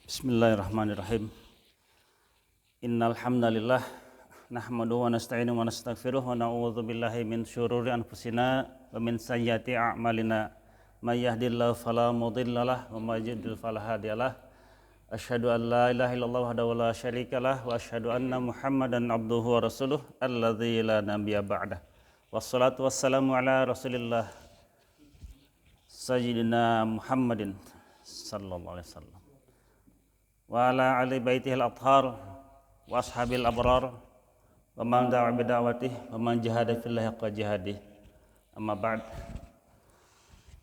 Bismillahirrahmanirrahim. Innal hamdalillah nahmaduhu wa nasta'inuhu wa nastaghfiruh wa na'udzu billahi min syururi anfusina wa min sayyiati a'malina. May yahdihillahu fala mudhillalah wa may yudhlil fala hadiyalah. Asyhadu an la ilaha illallah wahdahu la syarikalah wa asyhadu anna Muhammadan abduhu wa rasuluh alladzi la nabiyya ba'dah. Wassalatu wassalamu ala Rasulillah sayyidina Muhammadin sallallahu alaihi wasallam wa ala ali baitihil athhar wa ashabil abrar wa man da'a bi da'watihi wa man jahada fillahi haqqa jihadih. Amma ba'd.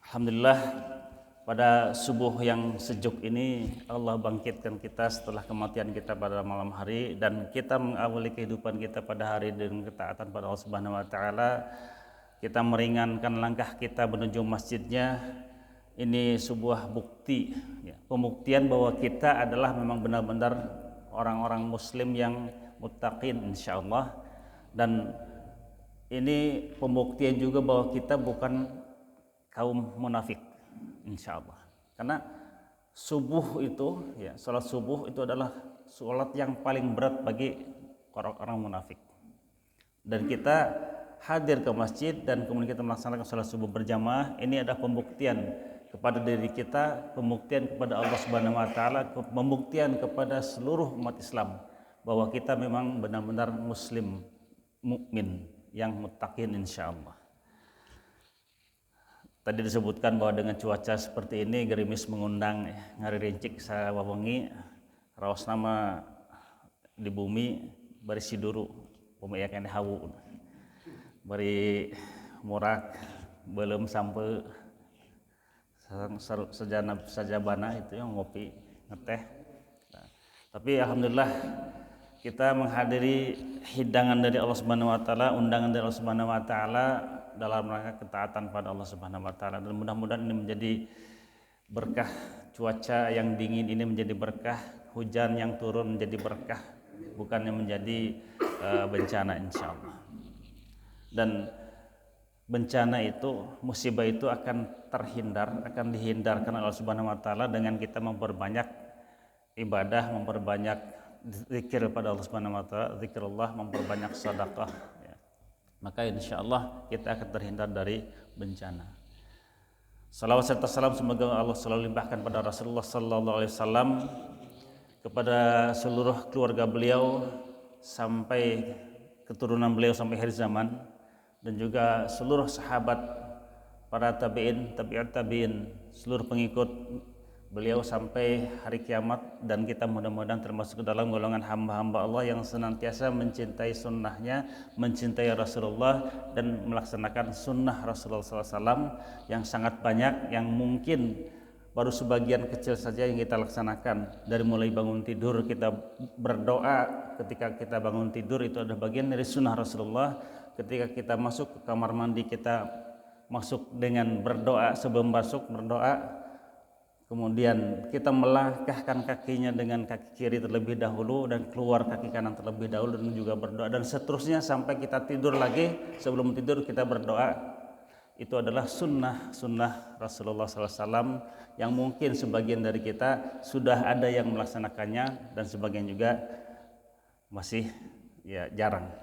Alhamdulillah, pada subuh yang sejuk ini Allah bangkitkan kita setelah kematian kita pada malam hari, dan kita mengawali kehidupan kita pada hari dengan ketaatan pada Allah Subhanahu wa taala. Kita meringankan langkah kita menuju masjidnya. Ini sebuah bukti, pembuktian bahwa kita adalah memang benar-benar orang-orang muslim yang muttaqin insyaallah. Dan ini pembuktian juga bahwa kita bukan kaum munafik insyaallah. Karena subuh itu, salat subuh itu adalah salat yang paling berat bagi orang-orang munafik. Dan kita hadir ke masjid dan kemudian kita melaksanakan salat subuh berjamaah, ini adalah pembuktian kepada diri kita, pembuktian kepada Allah Subhanahu wa taala, pembuktian kepada seluruh umat Islam bahwa kita memang benar-benar muslim mukmin yang muttaqin insyaallah. Tadi disebutkan bahwa dengan cuaca seperti ini gerimis mengundang, ngari rincik sawawengi raos nama di bumi bari siduru bumi yakene hawu bari murak belum sampai sajabana itu yang ngopi ngeteh. Nah, tapi alhamdulillah kita menghadiri hidangan dari Allah Subhanahu wa taala, undangan dari Allah Subhanahu wa taala dalam rangka ketaatan pada Allah Subhanahu wa taala, dan mudah-mudahan ini menjadi berkah. Cuaca yang dingin ini menjadi berkah, hujan yang turun menjadi berkah, bukannya menjadi bencana insyaallah. Dan bencana itu, musibah itu akan dihindarkan oleh Allah Subhanahu wa taala dengan kita memperbanyak ibadah, memperbanyak zikir pada Allah Subhanahu wa taala, zikrullah, memperbanyak sedekah, maka insyaallah kita akan terhindar dari bencana. Salawat serta salam semoga Allah selalu limpahkan pada Rasulullah sallallahu alaihi wasallam, kepada seluruh keluarga beliau sampai keturunan beliau sampai akhir zaman, dan juga seluruh sahabat, para tabi'in, tabi'ut tabi'in, seluruh pengikut beliau sampai hari kiamat. Dan kita mudah-mudahan termasuk ke dalam golongan hamba-hamba Allah yang senantiasa mencintai sunnahnya, mencintai Rasulullah, dan melaksanakan sunnah Rasulullah SAW yang sangat banyak, yang mungkin baru sebagian kecil saja yang kita laksanakan. Dari mulai bangun tidur kita berdoa, ketika kita bangun tidur itu adalah bagian dari sunnah Rasulullah. Ketika kita masuk ke kamar mandi kita masuk dengan berdoa, sebelum masuk berdoa, kemudian kita melangkahkan kakinya dengan kaki kiri terlebih dahulu dan keluar kaki kanan terlebih dahulu, dan juga berdoa, dan seterusnya sampai kita tidur lagi. Sebelum tidur kita berdoa. Itu adalah sunnah Rasulullah SAW yang mungkin sebagian dari kita sudah ada yang melaksanakannya, dan sebagian juga masih jarang.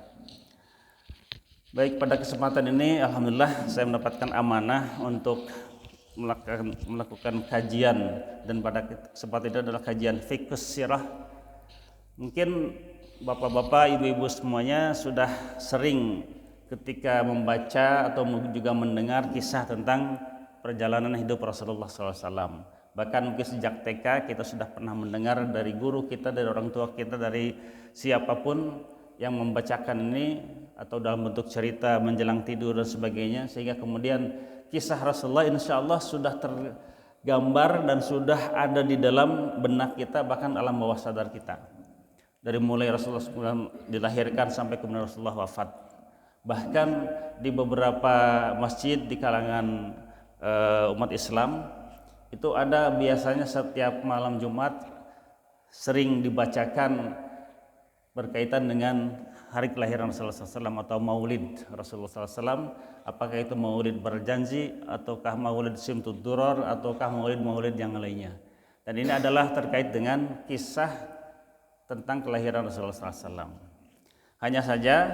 Baik, pada kesempatan ini alhamdulillah saya mendapatkan amanah untuk melakukan kajian, dan pada kesempatan itu adalah kajian fiqh sirah. Mungkin bapak-bapak, ibu-ibu semuanya sudah sering ketika membaca atau juga mendengar kisah tentang perjalanan hidup Rasulullah SAW. Bahkan mungkin sejak TK kita sudah pernah mendengar dari guru kita, dari orang tua kita, dari siapapun yang membacakan ini, atau dalam bentuk cerita menjelang tidur dan sebagainya, sehingga kemudian kisah Rasulullah insya Allah sudah tergambar dan sudah ada di dalam benak kita, bahkan alam bawah sadar kita, dari mulai Rasulullah SAW dilahirkan sampai kemudian Rasulullah wafat. Bahkan di beberapa masjid di kalangan umat Islam itu ada biasanya setiap malam Jumat sering dibacakan berkaitan dengan hari kelahiran Rasulullah SAW atau maulid Rasulullah SAW. Apakah itu maulid berjanji, ataukah maulid simtud durar, ataukah maulid yang lainnya. Dan ini adalah terkait dengan kisah tentang kelahiran Rasulullah SAW. Hanya saja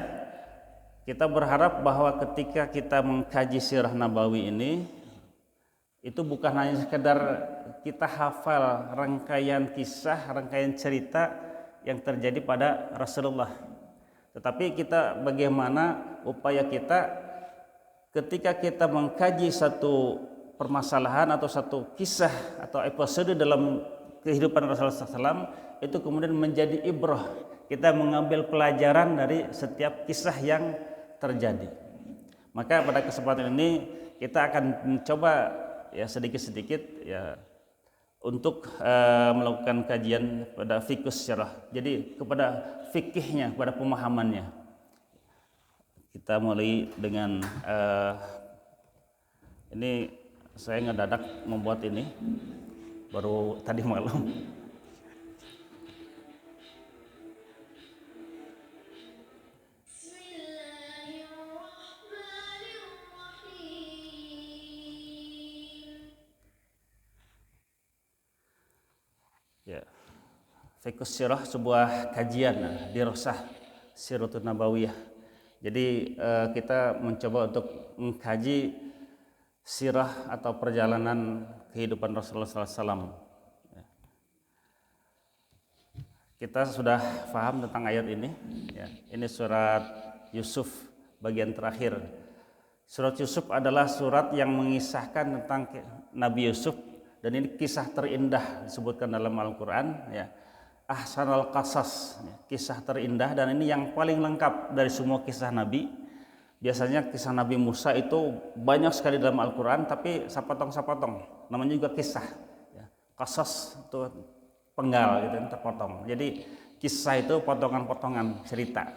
kita berharap bahwa ketika kita mengkaji sirah Nabawi ini, itu bukan hanya sekedar kita hafal rangkaian kisah, rangkaian cerita yang terjadi pada Rasulullah, tetapi kita bagaimana upaya kita ketika kita mengkaji satu permasalahan atau satu kisah atau episode dalam kehidupan Rasulullah SAW, itu kemudian menjadi ibrah. Kita mengambil pelajaran dari setiap kisah yang terjadi. Maka pada kesempatan ini kita akan mencoba ya sedikit-sedikit ya untuk melakukan kajian pada fiqhus syarah. Jadi kepada fikihnya, kepada pemahamannya. Kita mulai dengan ini saya ngedadak membuat ini baru tadi malam. Ya, fiqhus sirah sebuah kajian dirasah Siratul Nabawiyah. Jadi kita mencoba untuk mengkaji sirah atau perjalanan kehidupan Rasulullah SAW. Kita sudah paham tentang ayat ini. Ya, ini surat Yusuf bagian terakhir. Surat Yusuf adalah surat yang mengisahkan tentang Nabi Yusuf, dan ini kisah terindah disebutkan dalam Al-Quran. Ya. Ahsanul Qasas, kisah terindah, dan ini yang paling lengkap dari semua kisah Nabi. Biasanya kisah Nabi Musa itu banyak sekali dalam Al-Quran, tapi sapotong-sapotong, namanya juga kisah. Qasas itu penggal gitu, terpotong. Jadi kisah itu potongan-potongan cerita.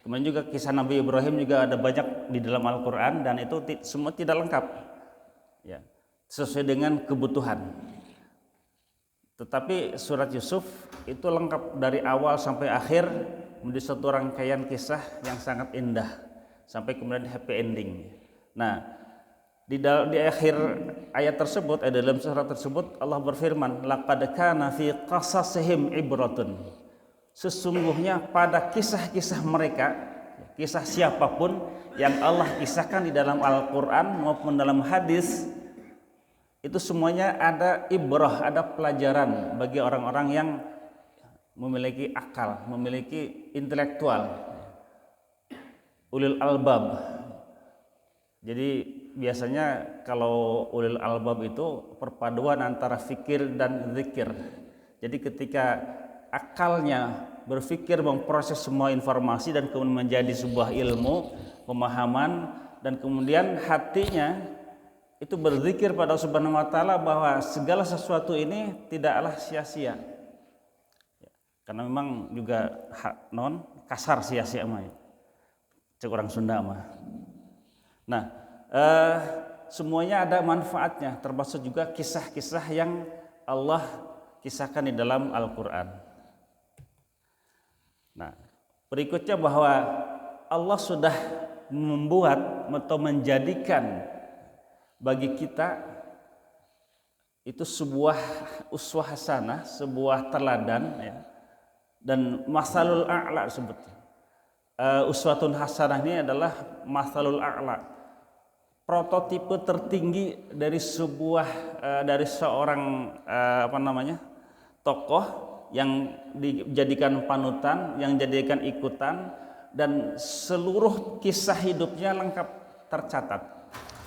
Kemudian juga kisah Nabi Ibrahim juga ada banyak di dalam Al-Quran, dan itu semua tidak lengkap ya, sesuai dengan kebutuhan. Tetapi surat Yusuf itu lengkap dari awal sampai akhir, menjadi satu rangkaian kisah yang sangat indah sampai kemudian happy ending. Nah, di akhir ayat tersebut, dalam surat tersebut Allah berfirman, laqad kana fi qasasihim ibratun. Sesungguhnya pada kisah-kisah mereka, kisah siapapun yang Allah kisahkan di dalam Al-Quran maupun dalam hadis, itu semuanya ada ibrah, ada pelajaran bagi orang-orang yang memiliki akal, memiliki intelektual, ulil albab. Jadi biasanya kalau ulil albab itu perpaduan antara fikir dan zikir. Jadi ketika akalnya berpikir memproses semua informasi dan kemudian menjadi sebuah ilmu, pemahaman, dan kemudian hatinya itu berzikir pada Allah Subhanahu wa taala bahwa segala sesuatu ini tidaklah sia-sia. Karena memang juga kasar sia-sia mah. Cek orang Sunda mah. Nah, semuanya ada manfaatnya, termasuk juga kisah-kisah yang Allah kisahkan di dalam Al-Qur'an. Nah, berikutnya bahwa Allah sudah membuat atau menjadikan bagi kita itu sebuah uswah hasanah, sebuah teladan ya. Dan masalul a'la disebutnya. Uswatun hasanah ini adalah masalul a'la, prototipe tertinggi dari seorang tokoh yang dijadikan panutan, yang dijadikan ikutan, dan seluruh kisah hidupnya lengkap tercatat.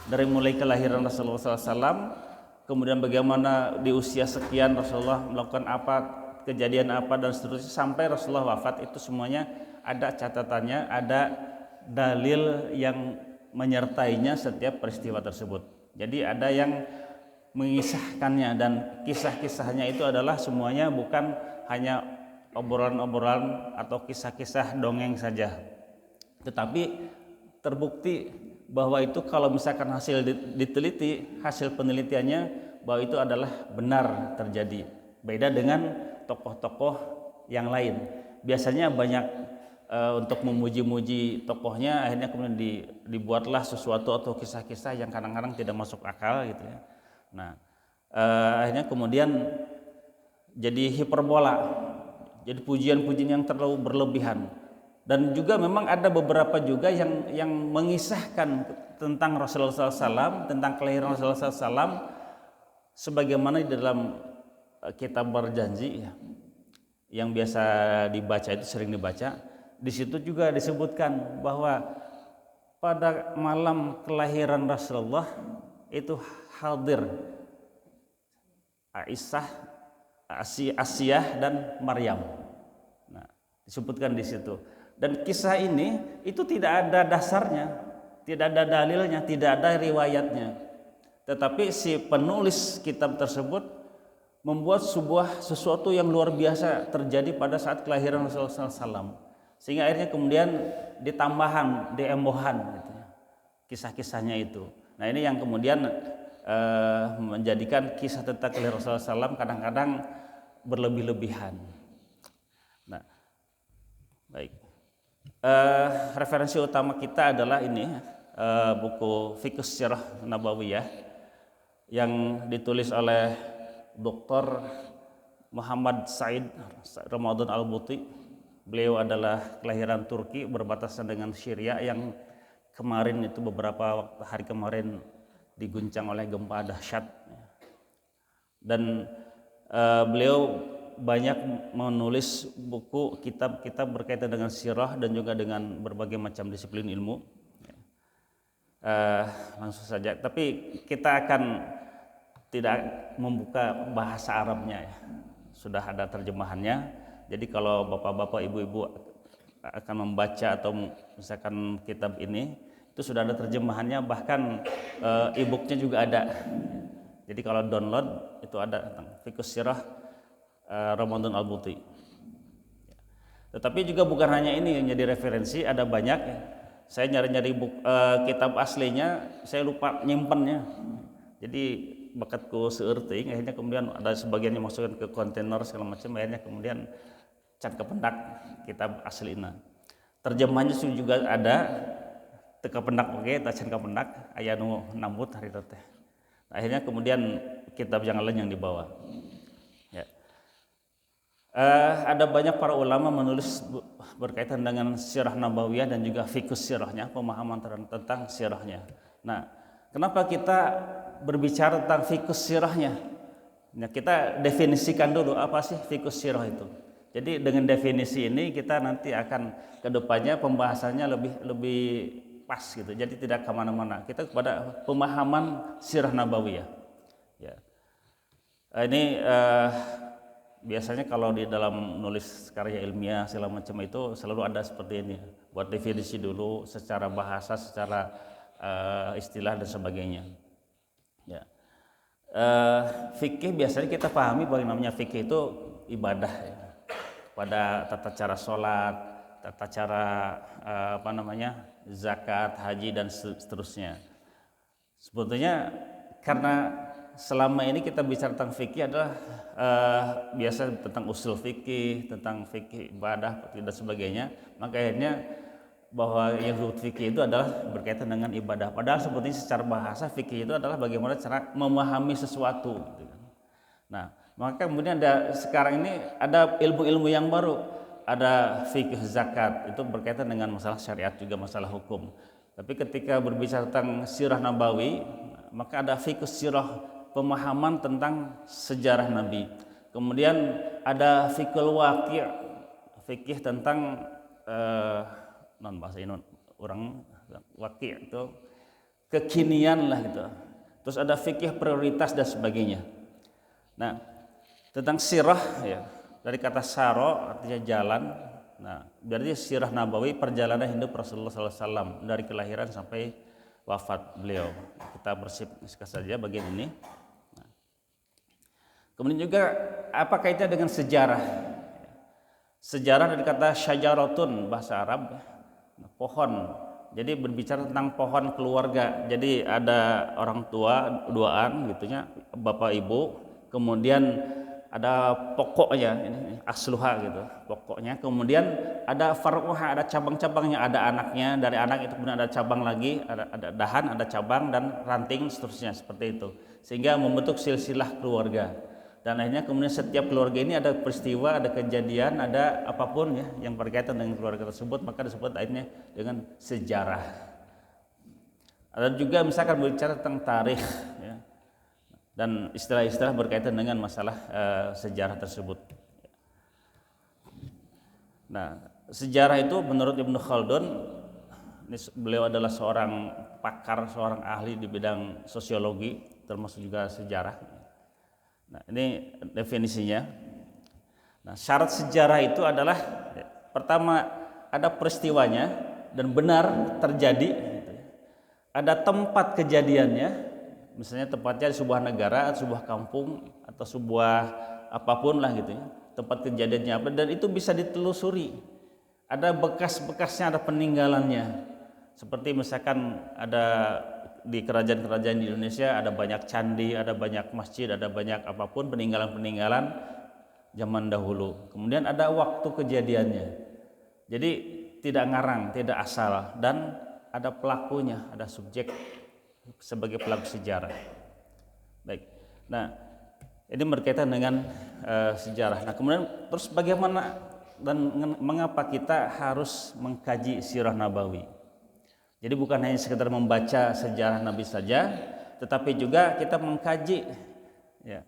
Dari mulai kelahiran Rasulullah SAW, kemudian bagaimana di usia sekian Rasulullah melakukan apa, kejadian apa, dan seterusnya sampai Rasulullah wafat, itu semuanya ada catatannya, ada dalil yang menyertainya setiap peristiwa tersebut. Jadi ada yang mengisahkannya, dan kisah-kisahnya itu adalah semuanya bukan hanya obrolan-obrolan atau kisah-kisah dongeng saja, tetapi terbukti bahwa itu kalau misalkan hasil diteliti, hasil penelitiannya bahwa itu adalah benar terjadi. Beda dengan tokoh-tokoh yang lain. Biasanya banyak untuk memuji-muji tokohnya, akhirnya kemudian dibuatlah sesuatu atau kisah-kisah yang kadang-kadang tidak masuk akal gitu ya. Nah, akhirnya kemudian jadi hiperbola, jadi pujian-pujian yang terlalu berlebihan. Dan juga memang ada beberapa juga yang mengisahkan tentang Rasulullah SAW, tentang kelahiran Rasulullah SAW, sebagaimana di dalam kitab berjanji ya, yang biasa dibaca, itu sering dibaca. Di situ juga disebutkan bahwa pada malam kelahiran Rasulullah itu hadir Aisyah, Asiyah dan Maryam. Nah, disebutkan di situ. Dan kisah ini itu tidak ada dasarnya, tidak ada dalilnya, tidak ada riwayatnya. Tetapi si penulis kitab tersebut membuat sesuatu yang luar biasa terjadi pada saat kelahiran Rasulullah SAW, sehingga akhirnya kemudian ditambahan, diembohan gitu ya, kisah-kisahnya itu. Nah ini yang kemudian menjadikan kisah tentang kelahiran Rasulullah SAW kadang-kadang berlebih-lebihan. Nah, baik. Referensi utama kita adalah ini buku Fiqh Sirah Nabawiyah yang ditulis oleh Dr. Muhammad Said Ramadan Al-Buti. Beliau adalah kelahiran Turki, berbatasan dengan Syria, yang kemarin itu beberapa hari kemarin diguncang oleh gempa dahsyat. Dan beliau banyak menulis buku, kitab-kitab berkaitan dengan sirah dan juga dengan berbagai macam disiplin ilmu. Langsung saja, tapi kita akan tidak membuka bahasa Arabnya ya. Sudah ada terjemahannya. Jadi kalau bapak-bapak, ibu-ibu akan membaca atau misalkan kitab ini, itu sudah ada terjemahannya, bahkan e-booknya juga ada. Jadi kalau download itu ada tentang Fiqh Sirah Ramadan Al-Buti. Tetapi juga bukan hanya ini yang jadi referensi, ada banyak ya. Saya nyari-nyari kitab aslinya, saya lupa nyimpennya. Jadi bakatku seerting, akhirnya kemudian ada sebagian yang masukkan ke kontainer segala macam, akhirnya kemudian can kependak kitab aslinya. Terjemahnya juga ada, teka pendak oke, can kependak, aya nu nambut hari teh. Akhirnya kemudian kitab yang lain yang dibawa. Ya. Ada banyak para ulama menulis berkaitan dengan sirah nabawiyah dan juga fiqh sirahnya, pemahaman tentang sirahnya. Nah, kenapa kita berbicara tentang fiqh sirahnya? Nah, kita definisikan dulu apa sih fiqh sirah itu. Jadi dengan definisi ini kita nanti akan kedepannya pembahasannya lebih pas gitu. Jadi tidak kemana-mana. Kita kepada pemahaman sirah nabawiyah. Ya. Ini biasanya kalau di dalam nulis karya ilmiah segala macam itu selalu ada seperti ini. Buat definisi dulu secara bahasa, secara istilah dan sebagainya. Ya. Fikih biasanya kita pahami bahwa namanya fikih itu ibadah ya. Pada tata cara sholat, tata cara zakat, haji dan seterusnya. Sebetulnya karena selama ini kita bicara tentang fikih adalah biasa tentang usul fikih, tentang fikih ibadah dan sebagainya, maka akhirnya bahwa yang fikih itu adalah berkaitan dengan ibadah. Padahal sebetulnya secara bahasa fikih itu adalah bagaimana cara memahami sesuatu. Nah, maka kemudian sekarang ini ada ilmu-ilmu yang baru, ada fikih zakat, itu berkaitan dengan masalah syariat juga masalah hukum. Tapi ketika berbicara tentang sirah nabawi, maka ada fikih sirah, pemahaman tentang sejarah Nabi. Kemudian ada fikih waqi', fikih tentang non bahasa ini orang waqi' itu kekinian lah gitu. Terus ada fikih prioritas dan sebagainya. Nah, tentang sirah ya, dari kata saro artinya jalan. Nah, berarti sirah nabawi perjalanan hidup Rasulullah SAW dari kelahiran sampai wafat beliau. Kita bersihkan saja bagian ini. Nah. Kemudian juga apa kaitannya dengan sejarah? Sejarah dari kata syajaratun bahasa Arab, pohon. Jadi berbicara tentang pohon keluarga. Jadi ada orang tua duaan gitunya, bapak ibu, kemudian ada pokoknya ini asluha gitu, pokoknya. Kemudian ada far'uha, ada cabang-cabangnya, ada anaknya, dari anak itu kemudian ada cabang lagi, ada dahan, ada cabang dan ranting seterusnya seperti itu. Sehingga membentuk silsilah keluarga. Dan akhirnya kemudian setiap keluarga ini ada peristiwa, ada kejadian, ada apapun ya yang berkaitan dengan keluarga tersebut, maka disebut akhirnya dengan sejarah. Ada juga misalkan berbicara tentang tarikh ya, dan istilah-istilah berkaitan dengan masalah sejarah tersebut. Nah, sejarah itu menurut Ibnu Khaldun, beliau adalah seorang pakar, seorang ahli di bidang sosiologi, termasuk juga sejarah. Nah, ini definisinya. Nah, syarat sejarah itu adalah pertama ada peristiwanya dan benar terjadi. Ada tempat kejadiannya, misalnya tempatnya di sebuah negara, sebuah kampung atau sebuah apapun lah gitu ya. Tempat kejadiannya apa dan itu bisa ditelusuri. Ada bekas-bekasnya, ada peninggalannya. Seperti misalkan ada di kerajaan-kerajaan di Indonesia ada banyak candi, ada banyak masjid, ada banyak apapun peninggalan-peninggalan zaman dahulu. Kemudian ada waktu kejadiannya. Jadi tidak ngarang, tidak asal dan ada pelakunya, ada subjek sebagai pelaku sejarah. Baik. Nah, ini berkaitan dengan sejarah. Nah, kemudian terus bagaimana dan mengapa kita harus mengkaji sirah nabawi? Jadi bukan hanya sekedar membaca sejarah Nabi saja, tetapi juga kita mengkaji ya,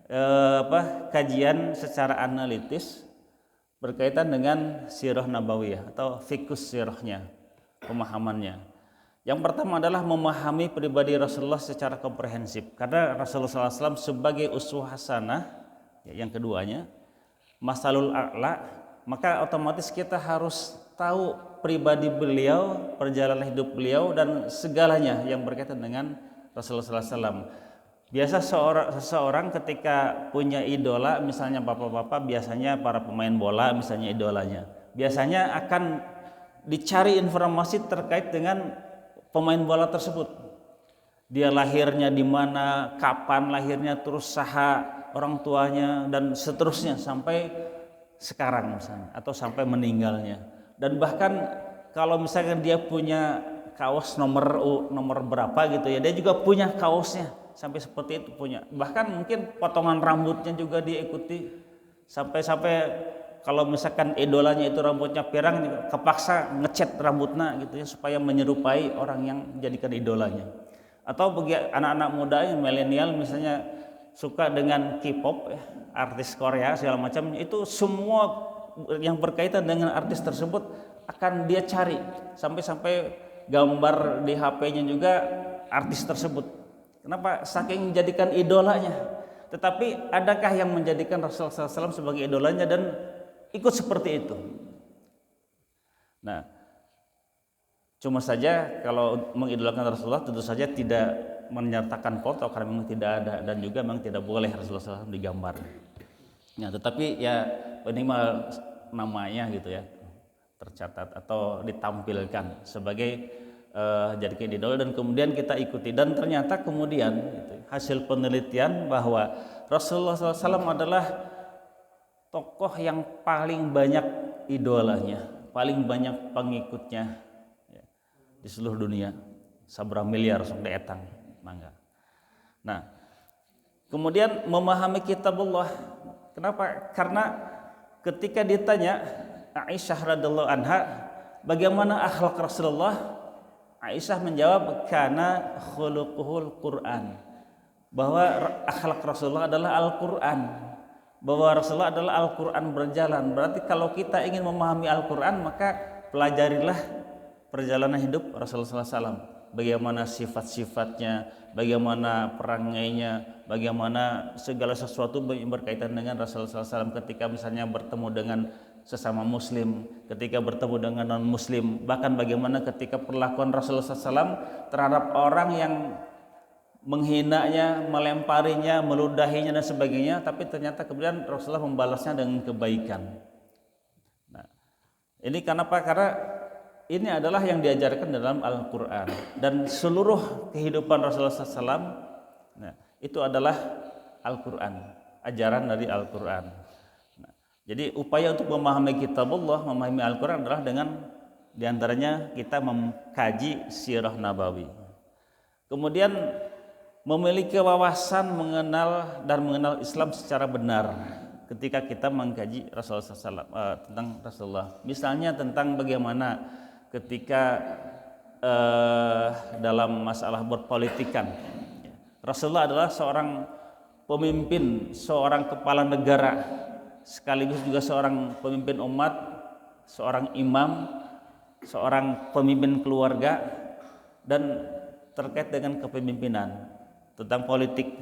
kajian secara analitis berkaitan dengan sirah nabawiyah atau fiqhus sirahnya, pemahamannya. Yang pertama adalah memahami pribadi Rasulullah secara komprehensif, karena Rasulullah SAW sebagai uswah hasanah, ya, yang keduanya masalul a'la, maka otomatis kita harus tahu pribadi beliau, perjalanan hidup beliau dan segalanya yang berkaitan dengan Rasulullah SAW. Biasa seseorang ketika punya idola, misalnya bapak-bapak, biasanya para pemain bola misalnya idolanya, biasanya akan dicari informasi terkait dengan pemain bola tersebut. Dia lahirnya di mana, kapan lahirnya, terus saha orang tuanya dan seterusnya sampai sekarang misalnya atau sampai meninggalnya. Dan bahkan kalau misalkan dia punya kaos nomor berapa gitu ya, dia juga punya kaosnya sampai seperti itu punya. Bahkan mungkin potongan rambutnya juga dia ikuti sampai kalau misalkan idolanya itu rambutnya pirang juga kepaksa ngecat rambutnya gitu ya supaya menyerupai orang yang dijadikan idolanya. Atau bagi anak-anak muda yang milenial misalnya suka dengan K-pop, artis Korea segala macam, itu semua yang berkaitan dengan artis tersebut akan dia cari sampai gambar di HP-nya juga artis tersebut. Kenapa? Saking menjadikan idolanya. Tetapi adakah yang menjadikan Rasulullah SAW sebagai idolanya dan ikut seperti itu? Nah, cuma saja kalau mengidolakan Rasulullah tentu saja tidak menyertakan foto karena memang tidak ada dan juga memang tidak boleh Rasulullah SAW digambar. Nah, tetapi ya minimal namanya gitu ya tercatat atau ditampilkan sebagai jadikan idola dan kemudian kita ikuti. Dan ternyata kemudian gitu, hasil penelitian bahwa Rasulullah SAW adalah tokoh yang paling banyak idolanya, paling banyak pengikutnya ya, di seluruh dunia, sabra miliar sampai etang mangga. Nah, kemudian memahami kitabullah. Kenapa? Karena ketika ditanya Aisyah radhiyallahu anha bagaimana akhlak Rasulullah, Aisyah menjawab kana khuluquhul Quran, bahwa akhlak Rasulullah adalah Al-Quran, bahwa Rasulullah adalah Al-Quran berjalan. Berarti kalau kita ingin memahami Al-Quran maka pelajarilah perjalanan hidup Rasulullah SAW. Bagaimana sifat-sifatnya, bagaimana perangainya, bagaimana segala sesuatu yang berkaitan dengan Rasulullah SAW ketika misalnya bertemu dengan sesama muslim, ketika bertemu dengan non muslim, bahkan bagaimana ketika perlakuan Rasulullah SAW terhadap orang yang menghinanya, melemparinya, meludahinya dan sebagainya, tapi ternyata kemudian Rasulullah membalasnya dengan kebaikan. Nah, ini kenapa? Karena ini adalah yang diajarkan dalam Al-Quran dan seluruh kehidupan Rasulullah SAW, nah, itu adalah Al-Quran, ajaran dari Al-Quran. Nah, jadi upaya untuk memahami kitabullah, memahami Al-Quran adalah dengan diantaranya kita mengkaji sirah nabawi. Kemudian memiliki wawasan mengenal Islam secara benar ketika kita mengkaji Rasulullah SAW, tentang Rasulullah. Misalnya tentang bagaimana ketika dalam masalah berpolitikan, Rasulullah adalah seorang pemimpin, seorang kepala negara, sekaligus juga seorang pemimpin umat, seorang imam, seorang pemimpin keluarga, dan terkait dengan kepemimpinan tentang politik.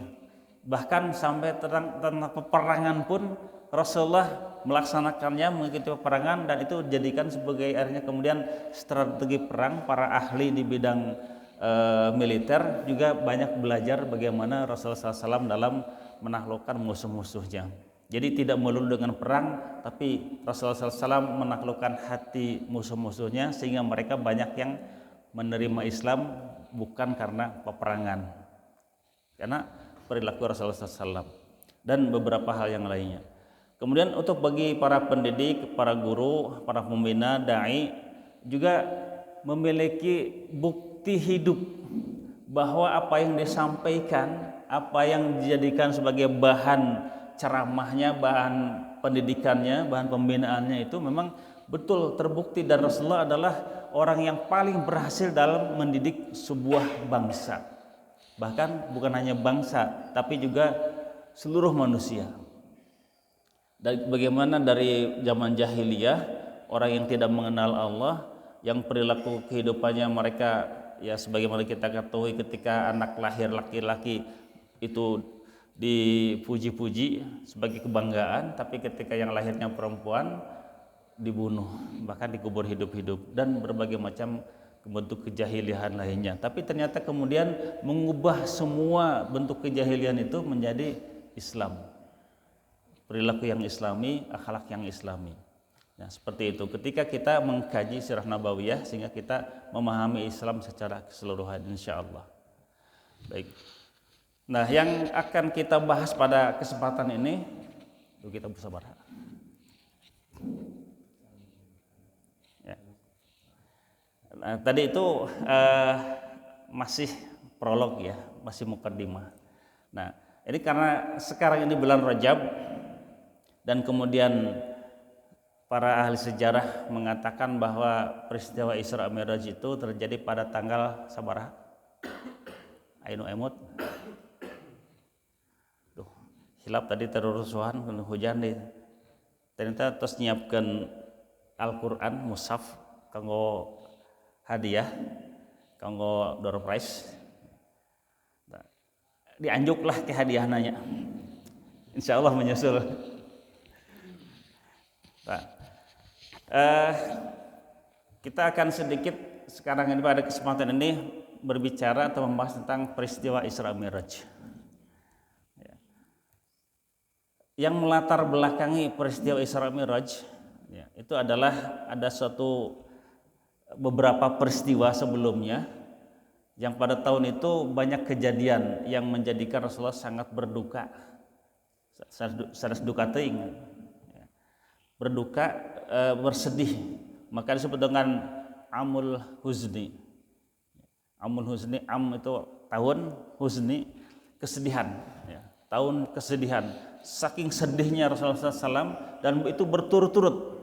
Bahkan sampai tentang peperangan pun Rasulullah melaksanakannya, mengikuti peperangan, dan itu dijadikan sebagai akhirnya kemudian strategi perang. Para ahli di bidang militer juga banyak belajar bagaimana Rasulullah SAW dalam menaklukkan musuh-musuhnya. Jadi tidak melulu dengan perang, tapi Rasulullah SAW menaklukkan hati musuh-musuhnya sehingga mereka banyak yang menerima Islam bukan karena peperangan, karena perilaku Rasulullah SAW dan beberapa hal yang lainnya. Kemudian untuk bagi para pendidik, para guru, para pembina, dai juga memiliki bukti hidup bahwa apa yang disampaikan, apa yang dijadikan sebagai bahan ceramahnya, bahan pendidikannya, bahan pembinaannya itu memang betul terbukti, dan Rasulullah adalah orang yang paling berhasil dalam mendidik sebuah bangsa. Bahkan bukan hanya bangsa, tapi juga seluruh manusia. Dan bagaimana dari zaman jahiliyah, orang yang tidak mengenal Allah, yang perilaku kehidupannya mereka ya sebagaimana kita ketahui, ketika anak lahir laki-laki itu dipuji-puji sebagai kebanggaan, tapi ketika yang lahirnya perempuan dibunuh, bahkan dikubur hidup-hidup, dan berbagai macam bentuk kejahilian lainnya. Tapi ternyata kemudian mengubah semua bentuk kejahilian itu menjadi Islam, perilaku yang islami, akhlak yang islami. Nah, seperti itu ketika kita mengkaji sirah nabawiyah, sehingga kita memahami Islam secara keseluruhan, insyaallah. Baik. Nah, yang akan kita bahas pada kesempatan ini, kita bersabar. Ya. Nah, tadi itu masih prolog ya, masih mukaddimah. Nah, ini karena sekarang ini bulan Rajab, dan kemudian para ahli sejarah mengatakan bahwa peristiwa Isra Mi'raj itu terjadi pada tanggal sabaraha? Ainu emut. Hilap tadi terurusuhan hujan deh. Ternyata terus nyiapkan Al-Quran mushaf kanggo hadiah, kanggo door prize. Nah, dianjuklah ke hadiah nanya. Insya Allah menyusul. Nah, kita akan sedikit sekarang ini pada kesempatan ini berbicara atau membahas tentang peristiwa Isra Mi'raj. Yang melatar belakangi peristiwa Isra Mi'raj ya, itu adalah ada suatu beberapa peristiwa sebelumnya yang pada tahun itu banyak kejadian yang menjadikan Rasulullah sangat berduka, sangat duka teuing, berduka, bersedih, maka disebut dengan Amul Huzni. Amul Huzni, am itu tahun, huzni kesedihan, ya, tahun kesedihan. Saking sedihnya Rasulullah SAW, dan itu berturut-turut.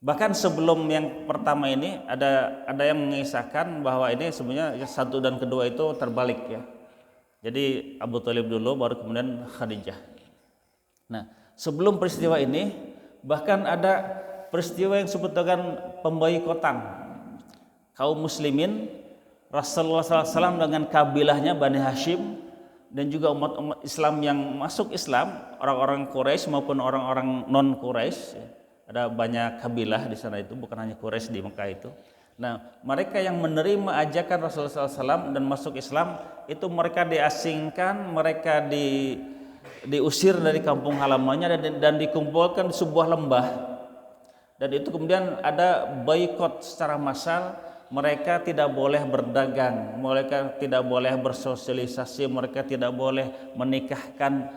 Bahkan sebelum yang pertama ini ada yang mengisahkan bahwa ini sebenarnya satu dan kedua itu terbalik ya. Jadi Abu Thalib dulu, baru kemudian Khadijah. Nah, sebelum peristiwa ini bahkan ada peristiwa yang disebut dengan pemboikotan kaum muslimin Rasulullah SAW dengan kabilahnya Bani Hashim, dan juga umat Islam yang masuk Islam, orang-orang Quraisy maupun orang-orang non Quraisy. Ada banyak kabilah di sana itu, bukan hanya Quraisy di Mekah itu. Nah, mereka yang menerima ajakan Rasulullah SAW dan masuk Islam itu mereka diasingkan, mereka diusir dari kampung halamannya dan dikumpulkan di sebuah lembah. Dan itu kemudian ada boikot secara massal. Mereka tidak boleh berdagang, mereka tidak boleh bersosialisasi, mereka tidak boleh menikahkan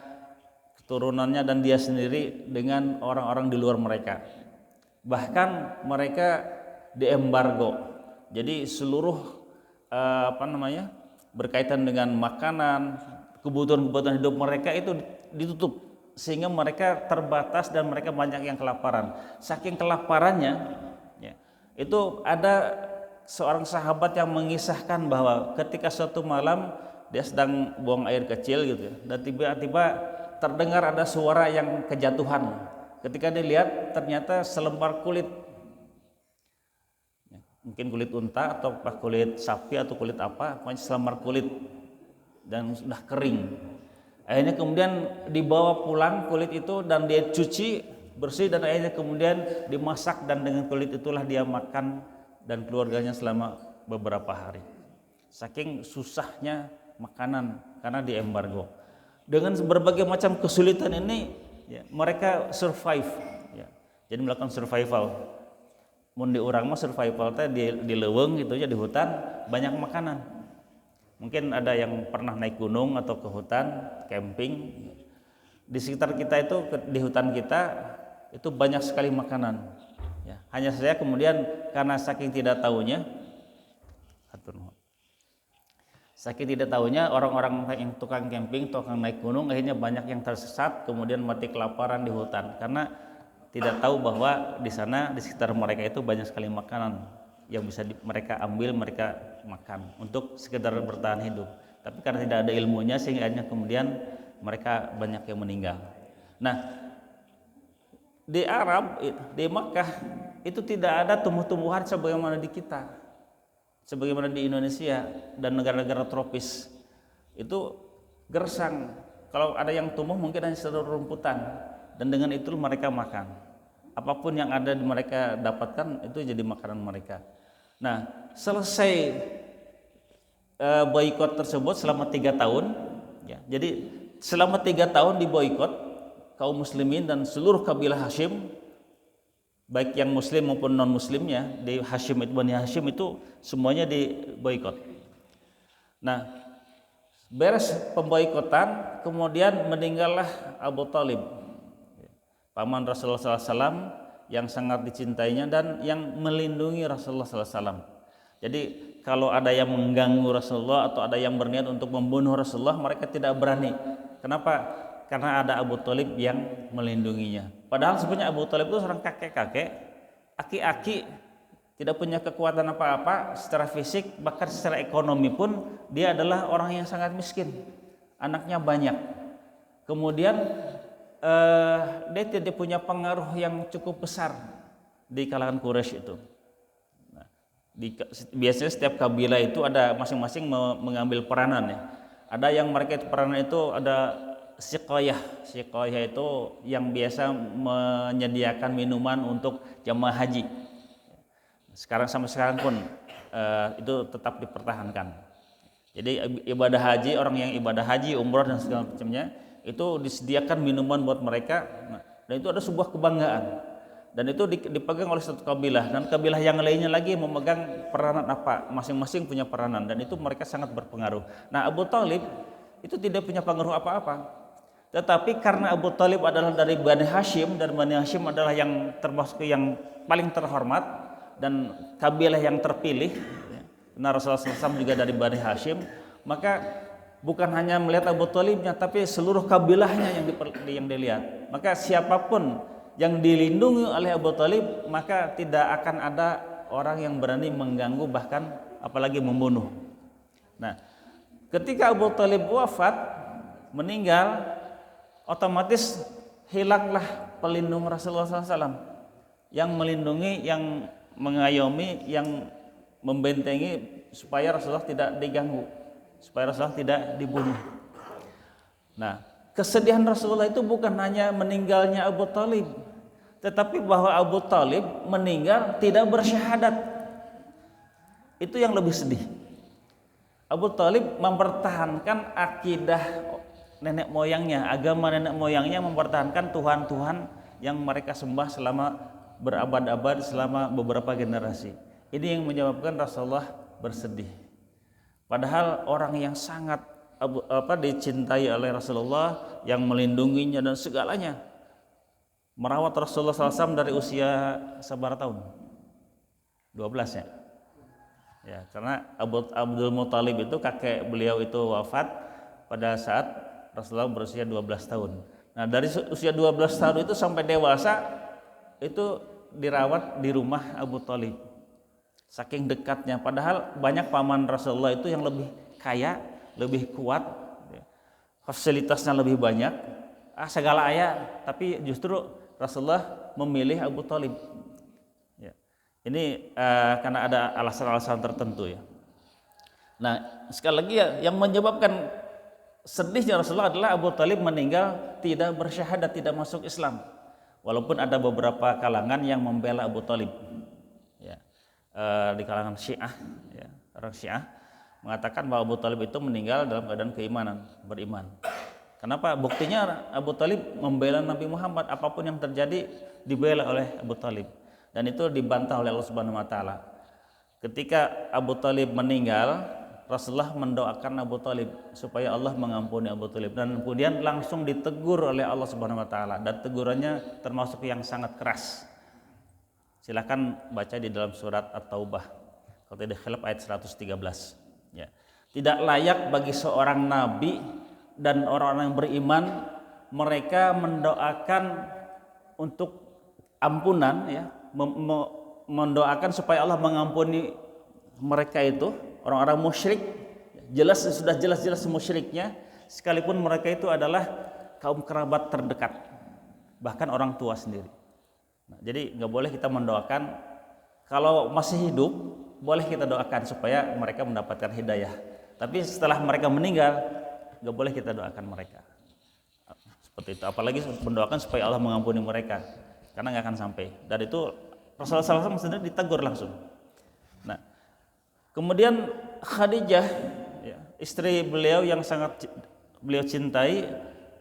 keturunannya dan dia sendiri dengan orang-orang di luar mereka. Bahkan mereka diembargo. Jadi seluruh berkaitan dengan makanan, kebutuhan-kebutuhan hidup mereka itu ditutup, sehingga mereka terbatas dan mereka banyak yang kelaparan. Saking kelaparannya, ya, itu ada seorang sahabat yang mengisahkan bahwa ketika suatu malam dia sedang buang air kecil gitu ya, dan tiba-tiba terdengar ada suara yang kejatuhan. Ketika dilihat ternyata selembar kulit, mungkin kulit unta atau kulit sapi atau kulit apa, pokoknya selembar kulit dan sudah kering. Akhirnya kemudian dibawa pulang kulit itu dan dia cuci bersih, dan akhirnya kemudian dimasak, dan dengan kulit itulah dia makan dan keluarganya selama beberapa hari. Saking susahnya makanan karena diembargo. Dengan berbagai macam kesulitan ini, ya, mereka survive, ya. Jadi melakukan survival. Mun di urang mah survival teh di leuweung gitu ya, di hutan banyak makanan. Mungkin ada yang pernah naik gunung atau ke hutan camping. Di sekitar kita itu, di hutan kita itu banyak sekali makanan, ya. Hanya saja kemudian karena saking tidak tahunya, orang-orang yang tukang camping, tukang naik gunung, akhirnya banyak yang tersesat kemudian mati kelaparan di hutan karena tidak tahu bahwa di sana di sekitar mereka itu banyak sekali makanan yang bisa mereka ambil, mereka makan untuk sekedar bertahan hidup. Tapi karena tidak ada ilmunya, sehingga akhirnya kemudian mereka banyak yang meninggal. Nah, di Arab, di Makkah itu tidak ada tumbuh-tumbuhan sebagaimana di kita, sebagaimana di Indonesia dan negara-negara tropis. Itu gersang. Kalau ada yang tumbuh mungkin hanya seluruh rumputan, dan dengan itu mereka makan. Apapun yang ada mereka dapatkan itu jadi makanan mereka. Nah, selesai boikot tersebut selama 3 tahun, ya. Jadi selama 3 tahun diboikot kaum muslimin dan seluruh kabilah Hashim, baik yang muslim maupun non muslimnya. Di Hashim itu, Bani Hashim itu semuanya diboikot. Nah, beres pemboikotan, kemudian meninggallah Abu Thalib, paman Rasulullah SAW yang sangat dicintainya dan yang melindungi Rasulullah SAW. Jadi kalau ada yang mengganggu Rasulullah atau ada yang berniat untuk membunuh Rasulullah, mereka tidak berani. Kenapa? Karena ada Abu Thalib yang melindunginya. Padahal sebenarnya Abu Thalib itu seorang kakek-kakek, aki-aki, tidak punya kekuatan apa-apa secara fisik, bahkan secara ekonomi pun dia adalah orang yang sangat miskin. Anaknya banyak. Kemudian dia tidak punya pengaruh yang cukup besar di kalangan Quraisy itu. Nah, biasanya setiap kabilah itu ada masing-masing mengambil peranan, ya. Ada yang mereka peranan itu ada siqayah. Siqayah itu yang biasa menyediakan minuman untuk jamaah haji. Sampai sekarang pun itu tetap dipertahankan. Jadi ibadah haji, orang yang ibadah haji, umrah dan segala macamnya, itu disediakan minuman buat mereka. Nah, dan itu ada sebuah kebanggaan, dan itu dipegang oleh satu kabilah, dan kabilah yang lainnya lagi memegang peranan apa, masing-masing punya peranan, dan itu mereka sangat berpengaruh. Nah, Abu Thalib itu tidak punya pengaruh apa-apa, tetapi karena Abu Thalib adalah dari Bani Hashim, dan Bani Hashim adalah yang termasuk yang paling terhormat dan kabilah yang terpilih, karena Rasulullah SAW juga dari Bani Hashim, maka bukan hanya melihat Abu Thalibnya, tapi seluruh kabilahnya yang dilihat. Maka siapapun yang dilindungi oleh Abu Thalib, maka tidak akan ada orang yang berani mengganggu, bahkan apalagi membunuh. Nah, ketika Abu Thalib wafat, meninggal, otomatis hilanglah pelindung Rasulullah SAW yang melindungi, yang mengayomi, yang membentengi supaya Rasulullah tidak diganggu, supaya Rasulullah tidak dibunuh. Nah, kesedihan Rasulullah itu bukan hanya meninggalnya Abu Thalib, tetapi bahwa Abu Thalib meninggal tidak bersyahadat. Itu yang lebih sedih. Abu Thalib mempertahankan akidah nenek moyangnya, agama nenek moyangnya, mempertahankan Tuhan-Tuhan yang mereka sembah selama berabad-abad, selama beberapa generasi. Ini yang menyebabkan Rasulullah bersedih. Padahal orang yang sangat dicintai oleh Rasulullah, yang melindunginya dan segalanya, merawat Rasulullah SAW dari usia seberapa tahun? 12 ya. Ya, karena Abdul Muthalib itu kakek beliau itu wafat pada saat Rasulullah berusia 12 tahun. Nah, dari usia 12 tahun itu sampai dewasa itu dirawat di rumah Abu Thalib. Saking dekatnya, padahal banyak paman Rasulullah itu yang lebih kaya, lebih kuat, fasilitasnya lebih banyak, segala ayah, tapi justru Rasulullah memilih Abu Thalib. Ya. Ini karena ada alasan-alasan tertentu ya. Nah, sekali lagi ya, yang menyebabkan sedihnya Rasulullah adalah Abu Thalib meninggal tidak bersyahadat, tidak masuk Islam. Walaupun ada beberapa kalangan yang membela Abu Thalib. Ya. Di kalangan Syiah, ya, orang Syiah mengatakan bahwa Abu Thalib itu meninggal dalam keadaan keimanan, beriman. Kenapa? Buktinya Abu Thalib membela Nabi Muhammad, apapun yang terjadi dibela oleh Abu Thalib, dan itu dibantah oleh Allah Subhanahu wa taala. Ketika Abu Thalib meninggal, Rasulullah mendoakan Abu Thalib supaya Allah mengampuni Abu Thalib, dan kemudian langsung ditegur oleh Allah Subhanahu wa taala, dan tegurannya termasuk yang sangat keras. Silakan baca di dalam surat At-Taubah, kalau tidak khilaf ayat 113. Ya. Tidak layak bagi seorang nabi dan orang-orang yang beriman mereka mendoakan untuk ampunan, ya, mendoakan supaya Allah mengampuni mereka itu orang-orang musyrik. Sudah jelas musyriknya, sekalipun mereka itu adalah kaum kerabat terdekat, bahkan orang tua sendiri. Nah, jadi nggak boleh kita mendoakan, kalau masih hidup boleh kita doakan supaya mereka mendapatkan hidayah, tapi setelah mereka meninggal nggak boleh kita doakan mereka seperti itu, apalagi mendoakan supaya Allah mengampuni mereka, karena nggak akan sampai. Dan itu Rasulullah SAW sendiri ditegur langsung. Nah, kemudian Khadijah, ya, istri beliau yang sangat beliau cintai,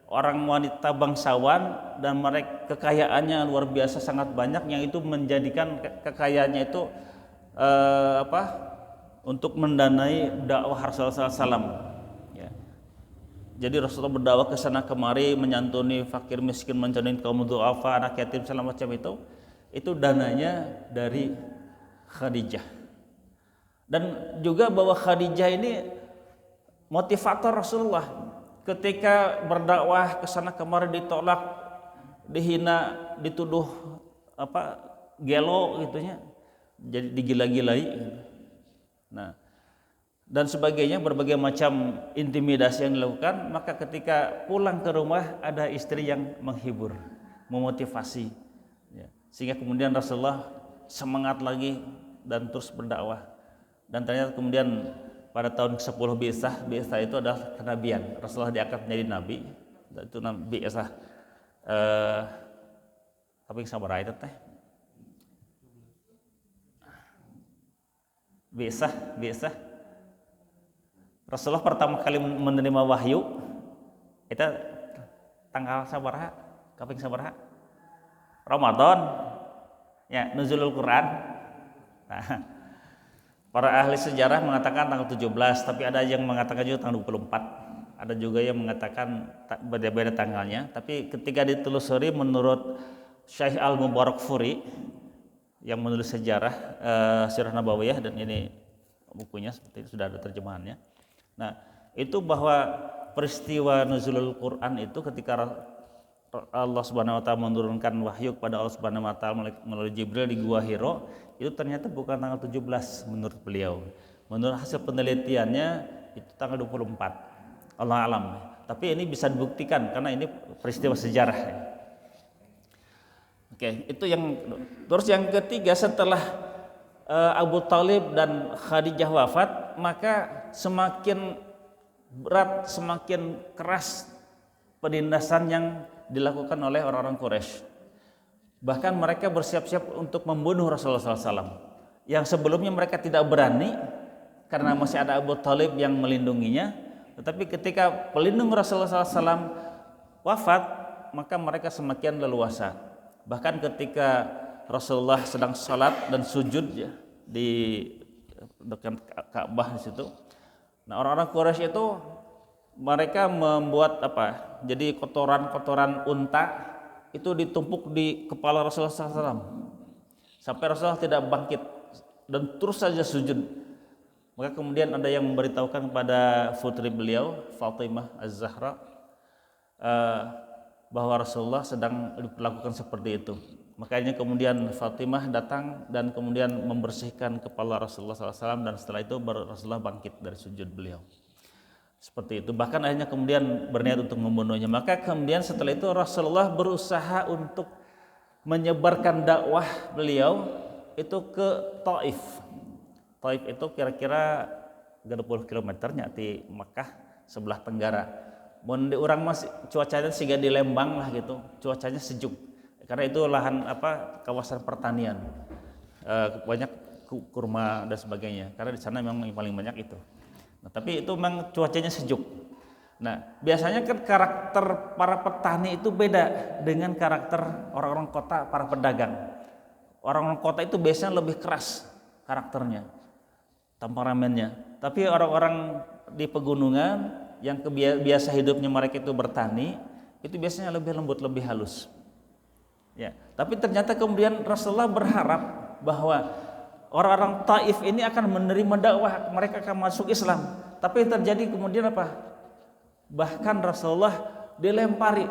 orang wanita bangsawan, dan mereka kekayaannya luar biasa sangat banyak, yang itu menjadikan kekayaannya itu untuk mendanai dakwah Rasulullah SAW. Ya. Jadi Rasulullah berdakwah ke sana kemari, menyantuni fakir miskin, mencari kaum du'afa, anak yatim, segala macam itu dananya dari Khadijah. Dan juga bahwa Khadijah ini motivator Rasulullah. Ketika berdakwah ke sana kemari ditolak, dihina, dituduh gelo gitunya, jadi digila-gilai. Nah, dan sebagainya, berbagai macam intimidasi yang dilakukan. Maka ketika pulang ke rumah ada istri yang menghibur, memotivasi, ya, sehingga kemudian Rasulullah semangat lagi dan terus berdakwah. Dan ternyata kemudian pada tahun ke-10 Bi'tsah itu adalah kenabian. Rasulullah diangkat menjadi nabi. Itu Nabi Bi'tsah. Tapi sabar itu teh. Bi'tsah. Rasulullah pertama kali menerima wahyu itu tanggal sabaraha? Kaping sabaraha? Ramadan. Ya, nuzulul Quran. Nah, para ahli sejarah mengatakan tanggal 17, tapi ada yang mengatakan juga tanggal 24. Ada juga yang mengatakan beda-beda tanggalnya, tapi ketika ditelusuri menurut Syekh Al-Mubarakfuri yang menulis sejarah Sirah Nabawiyah, dan ini bukunya seperti itu, sudah ada terjemahannya. Nah, itu bahwa peristiwa nuzulul Quran itu ketika Allah Subhanahu wa taala menurunkan wahyu kepada Allah Subhanahu wa taala melalui Jibril di Gua Hiro, itu ternyata bukan tanggal 17 menurut beliau. Menurut hasil penelitiannya itu tanggal 24. Allah alam. Tapi ini bisa dibuktikan karena ini peristiwa sejarah. Oke, itu yang terus yang ketiga, setelah Abu Thalib dan Khadijah wafat, maka semakin berat, semakin keras penindasan yang dilakukan oleh orang-orang Quraisy. Bahkan mereka bersiap-siap untuk membunuh Rasulullah SAW. Yang sebelumnya mereka tidak berani karena masih ada Abu Thalib yang melindunginya. Tetapi ketika pelindung Rasulullah SAW wafat, maka mereka semakin leluasa. Bahkan ketika Rasulullah sedang sholat dan sujud, ya, di dekat Ka'bah di situ. Nah, orang-orang Quraisy itu mereka membuat jadi kotoran-kotoran unta itu ditumpuk di kepala Rasulullah SAW sampai Rasulullah tidak bangkit dan terus saja sujud. Maka kemudian ada yang memberitahukan kepada putri beliau Fatimah Az-Zahra bahwa Rasulullah sedang diperlakukan seperti itu. Makanya kemudian Fatimah datang dan kemudian membersihkan kepala Rasulullah SAW, dan setelah itu Rasulullah bangkit dari sujud beliau. Seperti itu. Bahkan akhirnya kemudian berniat untuk membunuhnya. Maka kemudian setelah itu Rasulullah berusaha untuk menyebarkan dakwah beliau itu ke Taif. Taif itu kira-kira 30 kilometernya di Makkah sebelah tenggara. Mun di urang masih cuacanya siga di Lembang lah gitu. Cuacanya sejuk. Karena itu lahan kawasan pertanian. Banyak kurma dan sebagainya. Karena di sana memang yang paling banyak itu. Nah, tapi itu memang cuacanya sejuk. Nah, biasanya kan karakter para petani itu beda dengan karakter orang-orang kota, para pedagang. Orang-orang kota itu biasanya lebih keras karakternya, temperamennya. Tapi orang-orang di pegunungan yang biasa hidupnya mereka itu bertani, itu biasanya lebih lembut, lebih halus. Ya, tapi ternyata kemudian Rasulullah berharap bahwa orang-orang Taif ini akan menerima dakwah, mereka akan masuk Islam. Tapi yang terjadi kemudian apa? Bahkan Rasulullah dilempari.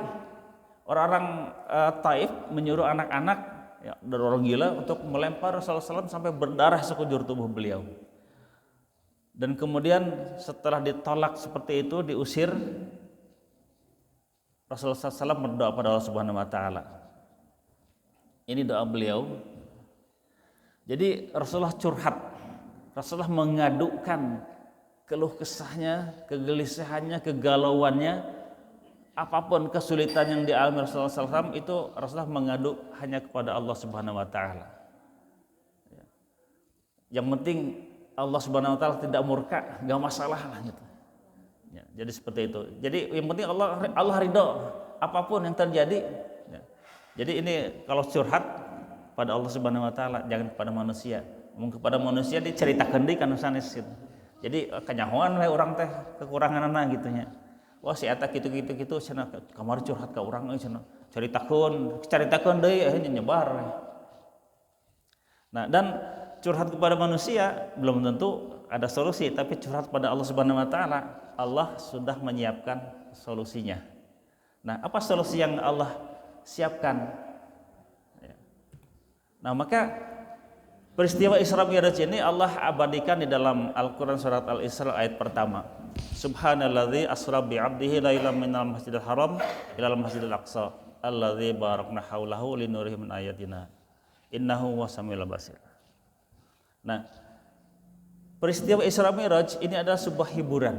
Orang-orang Taif menyuruh anak-anak dan orang gila untuk melempar Rasulullah SAW sampai berdarah sekujur tubuh beliau. Dan kemudian setelah ditolak seperti itu, diusir, Rasulullah SAW berdoa pada Allah Subhanahu Wa Taala. Ini doa beliau. Jadi Rasulullah curhat, Rasulullah mengadukan keluh kesahnya, kegelisahannya, kegalauannya, apapun kesulitan yang dialami Rasulullah SAW itu Rasulullah mengadu hanya kepada Allah Subhanahu Wa Taala. Yang penting Allah Subhanahu Wa Taala tidak murka, nggak masalah lah gitu. Ya, jadi seperti itu. Jadi yang penting Allah ridho apapun yang terjadi. Ya. Jadi ini kalau curhat pada Allah Subhanahu Wa Taala, jangan kepada manusia. Mungkin kepada manusia diceritakan deui kana sanes gitu. Jadi kanyahoan we urang teh kekuranganna gitu nya. Wah si eta kitu cenah kamari curhat ka urang euy cenah. Caritakeun deui nyebar. Nah, dan curhat kepada manusia belum tentu ada solusi, tapi curhat pada Allah Subhanahu Wa Taala, Allah sudah menyiapkan solusinya. Nah, apa solusi yang Allah siapkan? Nah, maka peristiwa Isra Mi'raj ini Allah abadikan di dalam Al-Quran surat Al-Isra ayat pertama. Subhanalladzi asra bi'abdihi lailan minal masjidil haram ilal masjidil aqsa alladzi barakna haulahu linurihi min ayatina innahu wasamiul basir. Nah, peristiwa Isra Mi'raj ini adalah sebuah hiburan.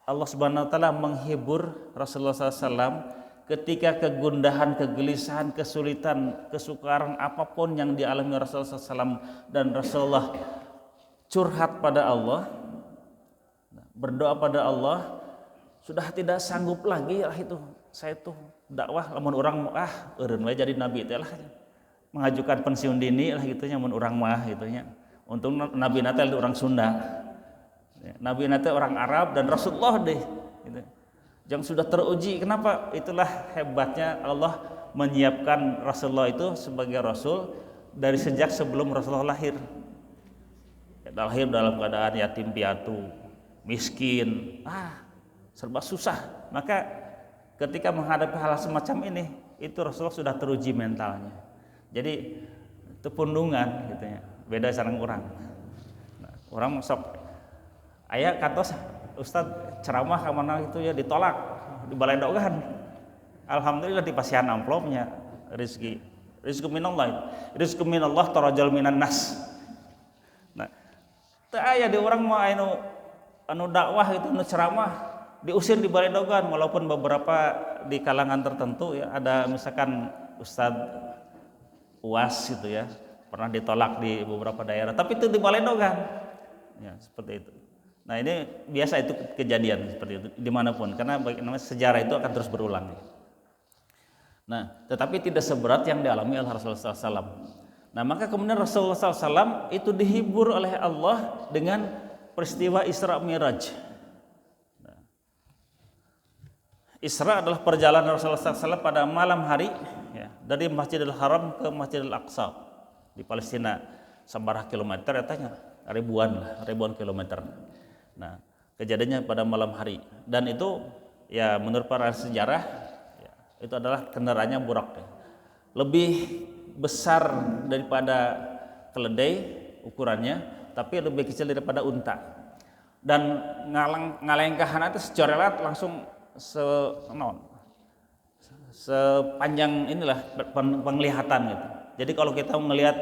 Allah Subhanahu wa taala menghibur Rasulullah SAW ketika kegundahan, kegelisahan, kesulitan, kesukaran apapun yang dialami Rasulullah SAW, dan Rasulullah curhat pada Allah, berdoa pada Allah, sudah tidak sanggup lagi lah itu saya tuh dakwah lamun urang eureun we jadi nabi teh lah, mengajukan pensiun dini lah gitu nya mun urang mah gitu nya. Untung nabi teh orang Sunda, nabi teh orang Arab dan Rasulullah deh gitu. Yang sudah teruji. Kenapa? Itulah hebatnya Allah menyiapkan Rasulullah itu sebagai Rasul dari sejak sebelum Rasulullah lahir. Lahir dalam keadaan yatim piatu, miskin, serba susah. Maka ketika menghadapi hal semacam ini, itu Rasulullah sudah teruji mentalnya. Jadi itu pundungan gitu ya. Beda sareng urang. Nah, urang sok aya katos Ustad ceramah ke mana itu ya ditolak, dibaledogan. Alhamdulillah dipasihan amplopnya rezeki minallah. Rizqu minallah tarajal minan nas. Nah, teu aya di urang mah anu dakwah itu anu ceramah diusir dibaledogan, walaupun beberapa di kalangan tertentu ya ada misalkan Ustad UAS gitu ya, pernah ditolak di beberapa daerah, tapi itu dibaledogan. Ya, seperti itu. Nah, ini biasa itu kejadian seperti itu dimanapun, karena sejarah itu akan terus berulang. Nah, tetapi tidak seberat yang dialami oleh Rasulullah SAW. Nah, maka kemudian Rasulullah SAW itu dihibur oleh Allah dengan peristiwa Isra Mi'raj. Nah, Isra adalah perjalanan Rasulullah SAW pada malam hari ya, dari Masjidil Haram ke Masjidil Aqsa di Palestina, 1 kilometer ya tanya. ribuan kilometer. Nah, kejadiannya pada malam hari, dan itu ya menurut para sejarah ya, itu adalah kendaraannya burak ya. Lebih besar daripada keledai ukurannya, tapi lebih kecil daripada unta. Dan ngalengkahan itu secorelat langsung sepanjang inilah penglihatan gitu. Jadi kalau kita melihat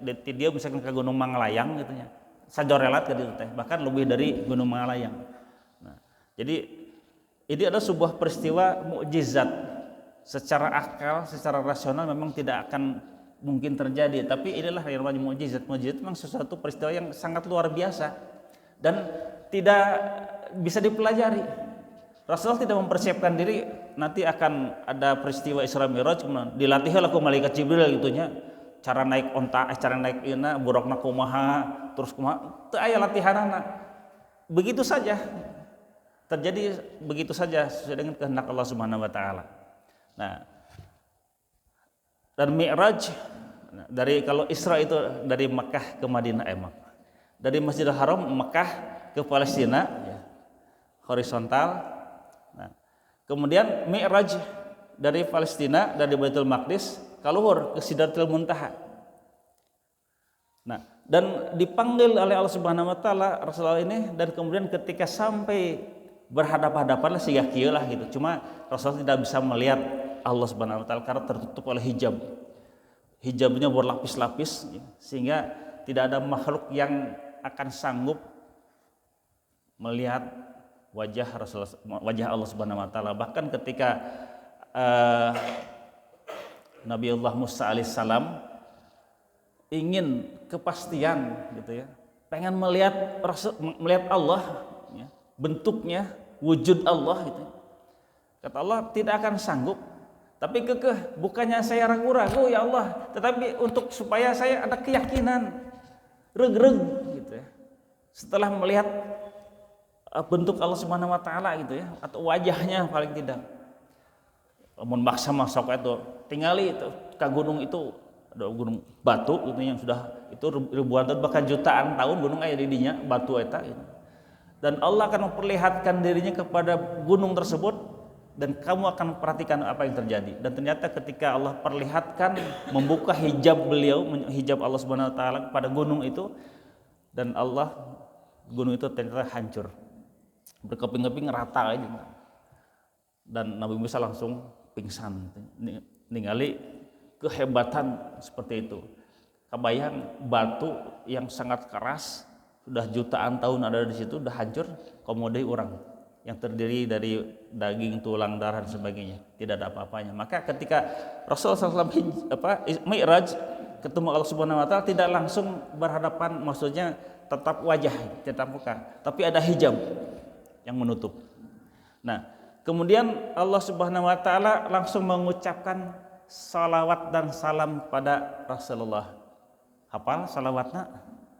dia misalkan ke Gunung Mangalayang gitu ya, sajorelat gitu teh, bahkan lebih dari Gunung Mangalayang. Nah, jadi ini adalah sebuah peristiwa mukjizat. Secara akal, secara rasional memang tidak akan mungkin terjadi, tapi inilah yang namanya mukjizat. Mukjizat memang sesuatu peristiwa yang sangat luar biasa dan tidak bisa dipelajari. Rasulullah tidak mempersiapkan diri nanti akan ada peristiwa Isra Mi'raj, dilatih laku malaikat Jibril gitunya, cara naik onta, cara naik ina, burukna kumaha, terus kumaha, teu aya latihanana. Begitu saja terjadi, begitu saja sesuai dengan kehendak Allah Subhanahu wa taala. Nah, dan Mi'raj dari, kalau Isra itu dari Mekah ke Madinah, dari Masjidil Haram Mekah ke Palestina ya, horizontal. Nah, kemudian Mi'raj dari Palestina, dari Baitul Maqdis kaluhur ke Sidratul Muntaha. Nah, dan dipanggil oleh Allah Subhanahu wa taala Rasulullah ini, dan kemudian ketika sampai berhadapan-hadapan lah siga kieu lah gitu. Cuma Rasulullah tidak bisa melihat Allah Subhanahu wa taala karena tertutup oleh hijab. Hijabnya berlapis-lapis sehingga tidak ada makhluk yang akan sanggup melihat wajah Allah Subhanahu wa taala. Bahkan ketika Nabiullah Musa alaihissalam ingin kepastian gitu ya, pengen melihat Allah ya, bentuknya, wujud Allah gitu. Kata Allah, tidak akan sanggup. Tapi kekeh, bukannya saya ragu-ragu ya Allah, tetapi untuk supaya saya ada keyakinan, reg-reg gitu ya. Setelah melihat bentuk Allah Subhanahu wa taala gitu ya, atau wajahnya paling tidak. Mun maksa masuk itu, tingali itu ke gunung itu, ada gunung batu gitu yang sudah itu ribuan tahun bahkan jutaan tahun gunung aya di dinya, batu eta gitu. Dan Allah akan memperlihatkan dirinya kepada gunung tersebut, dan kamu akan perhatikan apa yang terjadi. Dan ternyata ketika Allah perlihatkan, membuka hijab beliau, hijab Allah Subhanahu wa taala pada gunung itu, dan gunung itu ternyata hancur, berkeping-keping rata aja. Dan Nabi Musa langsung pingsan, ningali kehebatan seperti itu. Kebayang batu yang sangat keras, sudah jutaan tahun ada di situ, udah hancur, komodai orang yang terdiri dari daging, tulang, darah dan sebagainya, tidak ada apa-apanya. Maka ketika Rasulullah SAW Mi'raj ketemu Allah Subhanahu wa taala, tidak langsung berhadapan, maksudnya tetap wajah, tetap muka, tapi ada hijab yang menutup. Nah, kemudian Allah Subhanahu wa taala langsung mengucapkan salawat dan salam pada Rasulullah. Hafal salawatna?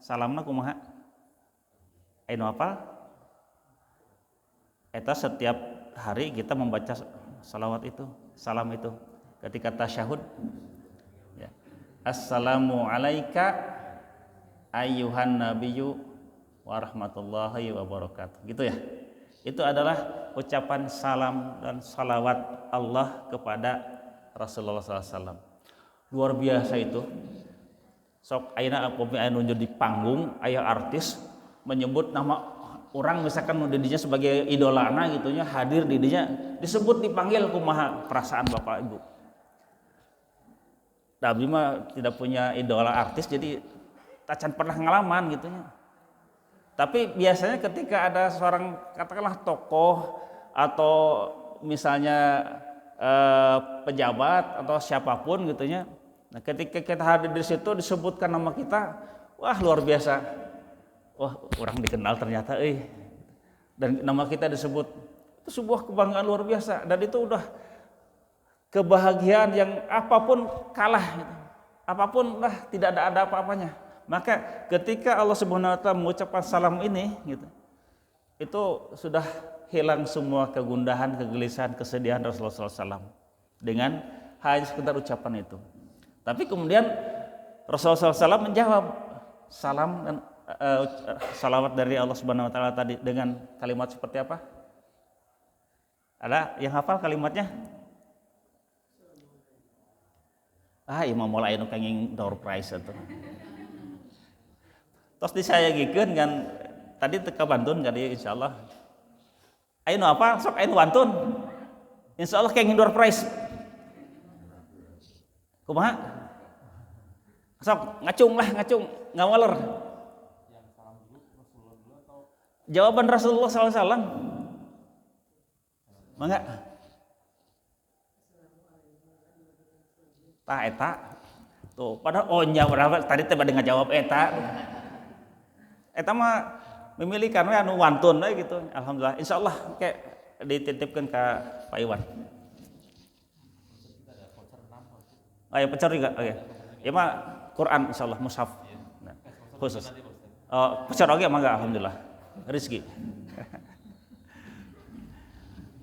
Salamna kumaha? Ainu hafal? Eta setiap hari kita membaca salawat itu, salam itu ketika tasyahud ya. Assalamu alayka ayyuhan nabiyyu wa rahmatullahi wa barakatuh, gitu ya. Itu adalah ucapan salam dan salawat Allah kepada Rasulullah SAW. Luar biasa itu. Sok ayeuna apami aya nunjuk di panggung, aya artis menyebut nama orang misalkan didinya sebagai idolana gitunya, hadir didinya, disebut dipanggil kumaha perasaan Bapak Ibu. Tapi mah tidak punya idola artis, jadi tacan pernah ngalaman gitunya. Tapi biasanya ketika ada seorang katakanlah tokoh atau misalnya pejabat atau siapapun gitunya, nah ketika kita hadir di situ disebutkan nama kita, wah luar biasa. Wah, orang dikenal ternyata, dan nama kita disebut, itu sebuah kebanggaan luar biasa, dan itu udah kebahagiaan yang apapun kalah, gitu. Apapun lah tidak ada apa-apanya. Maka ketika Allah Subhanahu wa taala mengucapkan salam ini, gitu, itu sudah hilang semua kegundahan, kegelisahan, kesedihan Rasulullah SAW dengan hanya sekedar ucapan itu. Tapi kemudian Rasulullah SAW menjawab salam dan salawat dari Allah Subhanahu wa taala tadi dengan kalimat seperti apa? Ada yang hafal kalimatnya? Imam mulai anu kenging door prize atuh. Tos disayagikeun kan tadi teka bantun ka dieu insyaallah. Aya nu apa? Sok aya nu wantun. Insyaallah kenging door prize. Kumaha? Sok ngacung ngawaler. Jawaban Rasulullah SAW. Mangga. Tah eta. Tuh, padahal onya berapa tadi teh bade ngajawab eta. Eta mah memilih karena anu wantun we gitu. Alhamdulillah. Insyaallah kayak dititipkeun ka Pak Iwan. Ya pecer juga. Oke. Ya mah Quran insyaallah mushaf. Nah, khusus. Pecer oge mangga alhamdulillah. Rezeki.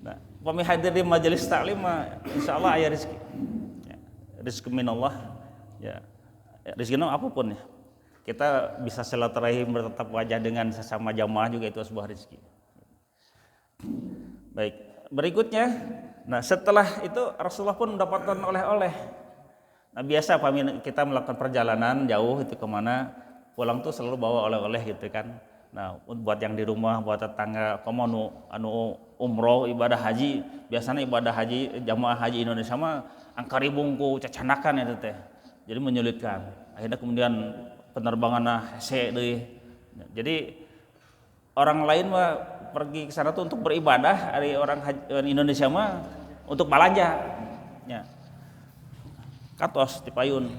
Nah, pami hadir di majelis taklim mah insyaallah aya rezeki. Ya, rezeki minallah. Ya. Rezeki apapun ya. Kita bisa silaturahim bertatap wajah dengan sesama jamaah juga itu sebuah rezeki. Baik, berikutnya. Nah, setelah itu Rasulullah pun mendapatkan oleh-oleh. Nah, biasa kita melakukan perjalanan jauh itu kemana, pulang tuh selalu bawa oleh-oleh gitu kan. Nah, buat yang di rumah, buat tetangga, kamu anu umroh ibadah haji, biasanya ibadah haji jamaah haji Indonesia mah angkari bungku cacanakan itu teh. Jadi menyulitkan. Akhirnya kemudian penerbangan hese deui. Jadi orang lain mah pergi ke sana tuh untuk beribadah, hari orang Indonesia mah untuk belanja. Ya. Katos di payun.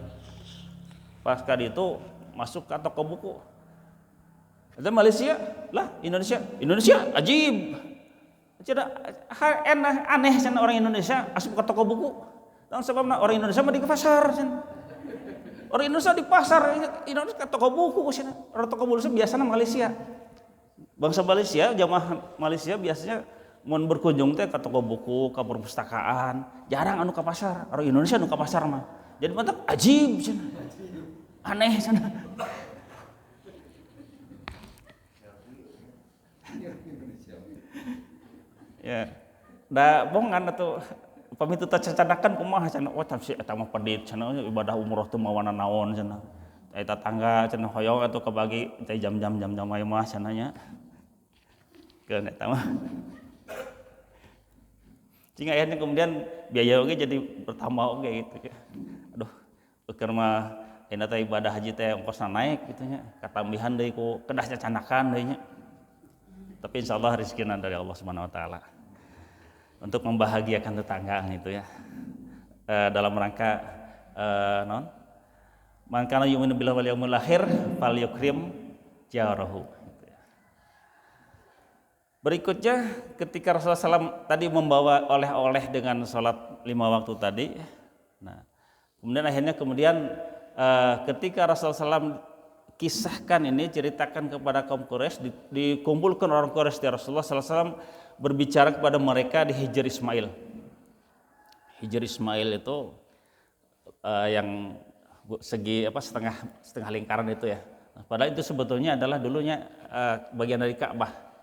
Pas kali itu masuk ke toko buku. Ada Malaysia lah Indonesia ajib. Cina aneh sana orang Indonesia asup ke toko buku. Dan sebabna orang Indonesia mah di pasar cina. Orang Indonesia di pasar, Indonesia ke toko buku cina. Orang toko buku biasanya Malaysia. Bangsa Malaysia, jamaah Malaysia biasanya mau berkunjung teh ke toko buku, ke perpustakaan. Jarang anu ke pasar. Orang Indonesia anu ke pasar mah. Jadi mantap ajib cina. Aneh cina. Ya, da bongan atau pamitu cacanakan kumaha cenah tafsir eta mah pedit cenah ibadah umroh teu mawana naon cenah. Eta tangga cenah hoyong atuh kabagi teh jam-jam aya mah cenah nya. Keun eta mah. Sehingga akhirnya kemudian biaya oge jadi bertambah oge gitu ya. Aduh, keur mah ayeuna teh ibadah haji teh ongkosna naik gitu nya. Katambihan deui ku kedah cacanakan deui nya. Tapi insyaallah rezekina dari Allah Subhanahu wa taala untuk membahagiakan tetangga itu ya. Dalam rangka non man kana yu'minu billahi wal yaumil akhir falyukrim jarahu. Berikutnya ketika Rasulullah SAW tadi membawa oleh-oleh dengan sholat 5 waktu tadi. Nah, kemudian ketika Rasulullah SAW kisahkan ini, ceritakan kepada kaum Quraisy, dikumpulkan orang Quraisy di Rasulullah SAW berbicara kepada mereka di Hijr Ismail. Hijr Ismail itu yang segi setengah lingkaran itu ya. Nah, padahal itu sebetulnya adalah dulunya bagian dari Ka'bah.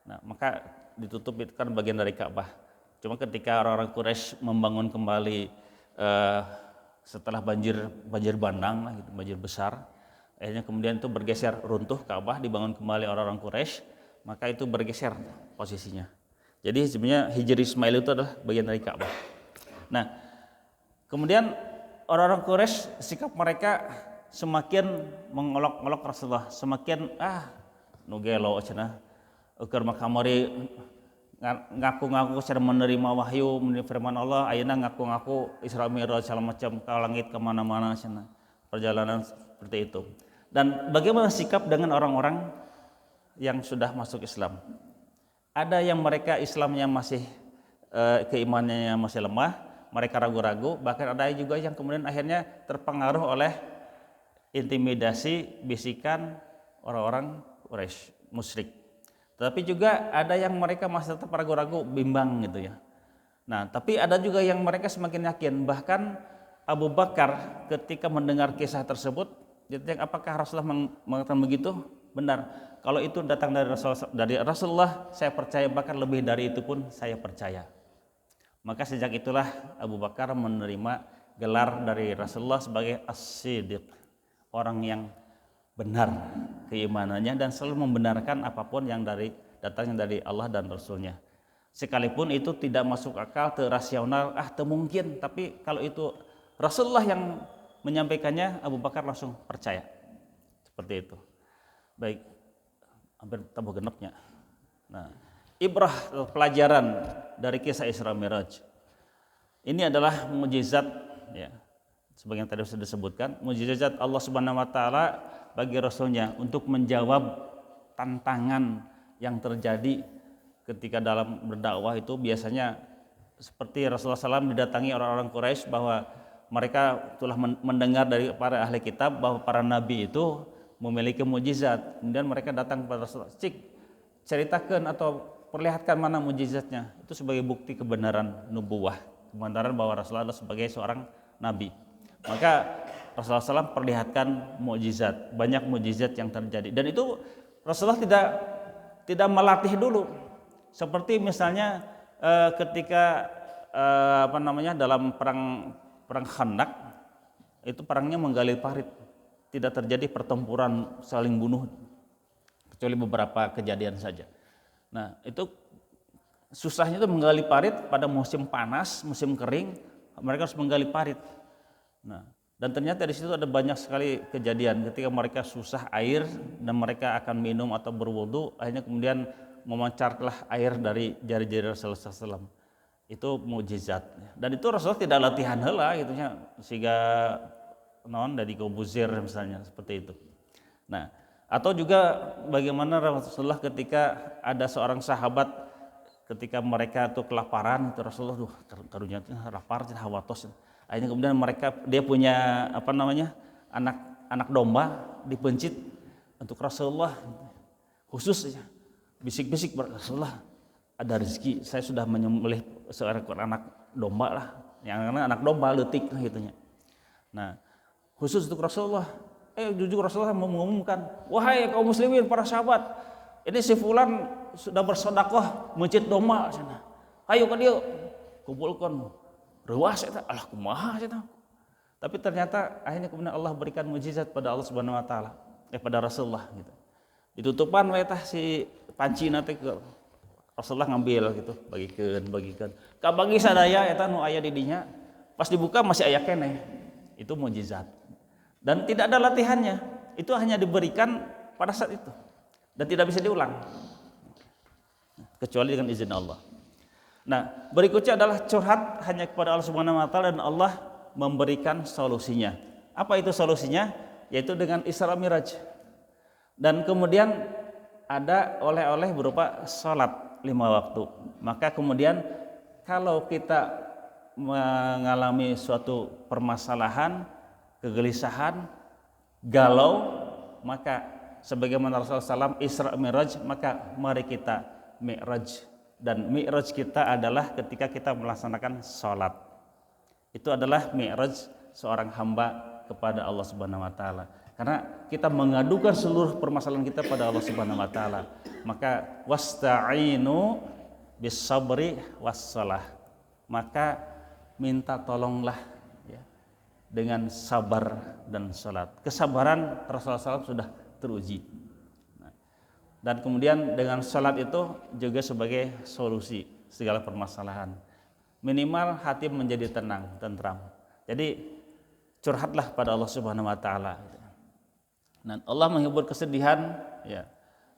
Nah, maka ditutup itu kan bagian dari Ka'bah. Cuma ketika orang-orang Quraisy membangun kembali setelah banjir bandang, gitu, banjir besar. Akhirnya kemudian itu bergeser, runtuh Ka'bah, dibangun kembali orang-orang Quraisy, maka itu bergeser posisinya. Jadi sebenarnya Hijr Ismail itu adalah bagian dari Ka'bah. Nah, kemudian orang-orang Quraisy sikap mereka semakin mengolok-olok Rasulullah, semakin nu gelo cenah. Keur mah kamari ngaku-ngaku cara menerima wahyu, menerima firman Allah, ayeuna ngaku-ngaku Isra Mi'raj segala macam ke langit ke mana-mana cenah. Perjalanan seperti itu. Dan bagaimana sikap dengan orang-orang yang sudah masuk Islam? Ada yang mereka Islamnya masih keimanannya masih lemah, mereka ragu-ragu, bahkan ada juga yang kemudian akhirnya terpengaruh oleh intimidasi, bisikan orang-orang Quraisy musyrik. Tetapi juga ada yang mereka masih tetap ragu-ragu, bimbang gitu ya. Nah, tapi ada juga yang mereka semakin yakin, bahkan Abu Bakar ketika mendengar kisah tersebut, ditanya apakah Rasulullah mengatakan begitu? benar. Kalau itu datang dari Rasulullah, saya percaya, bahkan lebih dari itu pun saya percaya. Maka sejak itulah Abu Bakar menerima gelar dari Rasulullah sebagai As-Siddiq, orang yang benar keimanannya dan selalu membenarkan apapun yang datangnya dari Allah dan Rasulnya. Sekalipun itu tidak masuk akal, rasional, mungkin, tapi kalau itu Rasulullah yang menyampaikannya, Abu Bakar langsung percaya. Seperti itu. Baik, hampir tambah genepnya. Nah, ibrah, pelajaran dari kisah Isra Mi'raj. Ini adalah mukjizat, ya. Sebagian tadi sudah disebutkan, mukjizat Allah Subhanahu wa taala bagi Rasulnya untuk menjawab tantangan yang terjadi ketika dalam berdakwah. Itu biasanya seperti Rasulullah SAW didatangi orang-orang Quraisy bahwa mereka telah mendengar dari para ahli kitab bahwa para nabi itu memiliki mukjizat. Kemudian mereka datang kepada Rasulullah, ceritakan atau perlihatkan mana mukjizatnya. Itu sebagai bukti kebenaran nubuwah, kebenaran bahwa Rasulullah adalah sebagai seorang nabi. Maka Rasulullah SAW perlihatkan mukjizat, banyak mukjizat yang terjadi. Dan itu Rasulullah tidak melatih dulu. Seperti misalnya ketika dalam perang Khandaq, itu perangnya menggali parit. Tidak terjadi pertempuran saling bunuh, kecuali beberapa kejadian saja. Nah, itu susahnya itu menggali parit pada musim panas, musim kering, mereka harus menggali parit. Nah, dan ternyata di situ ada banyak sekali kejadian ketika mereka susah air dan mereka akan minum atau berwudu, akhirnya kemudian memancarlah air dari jari-jari Rasulullah SAW. Itu mukjizat. Dan itu Rasulullah tidak latihan heula gitu nya, sehingga dari Kobuzir misalnya, seperti itu. Nah, atau juga bagaimana Rasulullah ketika ada seorang sahabat ketika mereka tuh kelaparan, itu Rasulullah karunya lapar, hawatos. Akhirnya kemudian dia punya anak domba dipencit untuk Rasulullah, khusus bisik-bisik, Rasulullah ada rezeki, saya sudah menyembelih seorang anak domba lah, yang anak domba leutik gitunya. Nah, khusus untuk Rasulullah. Jujur Rasulullah mengumumkan, wahai kaum muslimin, para sahabat, ini si fulan sudah bersedekah mencit domba sana. Ayo ke dia, kumpulkan ruas eta, alah kumaha eta. Tapi ternyata akhirnya kemudian Allah berikan mukjizat pada Allah Subhanahu wa taala, pada Rasulullah gitu. Ditutupan we tah si pancina teh Rasulullah ngambil gitu, bagikeun. Kabagi sadaya eta nu aya di dinya, pas dibuka masih aya keneh. Itu mukjizat. Dan tidak ada latihannya. Itu hanya diberikan pada saat itu dan tidak bisa diulang kecuali dengan izin Allah. Nah, berikutnya adalah curhat hanya kepada Allah Subhanahu wa taala dan Allah memberikan solusinya. Apa itu solusinya? Yaitu dengan Isra Mi'raj. Dan kemudian ada oleh-oleh berupa salat 5 waktu. Maka kemudian kalau kita mengalami suatu permasalahan, kegelisahan, galau, maka sebagaimana Rasulullah SAW Isra Mi'raj, maka mari kita Mi'raj. Dan Mi'raj kita adalah ketika kita melaksanakan sholat. Itu adalah Mi'raj seorang hamba kepada Allah Subhanahu wa taala. Karena kita mengadukan seluruh permasalahan kita pada Allah Subhanahu wa taala. Maka wasta'inu bis sabri wassalah. Maka minta tolonglah ya, dengan sabar dan salat. Kesabaran Rasulullah SAW sudah teruji. Dan kemudian dengan salat itu juga sebagai solusi segala permasalahan. Minimal hati menjadi tenang, tentram. Jadi curhatlah pada Allah Subhanahu wa taala. Dan Allah menghibur kesedihan, ya,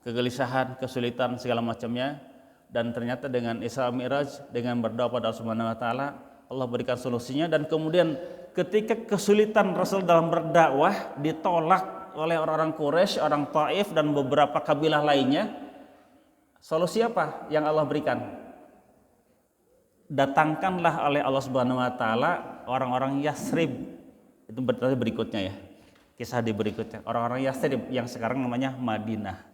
kegelisahan, kesulitan segala macamnya. Dan ternyata dengan Isra Mi'raj, dengan berdoa pada Allah Subhanahu wa taala, Allah berikan solusinya. Dan kemudian ketika kesulitan Rasul dalam berdakwah ditolak oleh orang-orang Quraisy, orang Taif dan beberapa kabilah lainnya, solusi apa yang Allah berikan? Datangkanlah oleh Allah Subhanahu wa taala orang-orang Yasrib. Itu berikutnya ya. Kisah di berikutnya, orang-orang Yasrib yang sekarang namanya Madinah.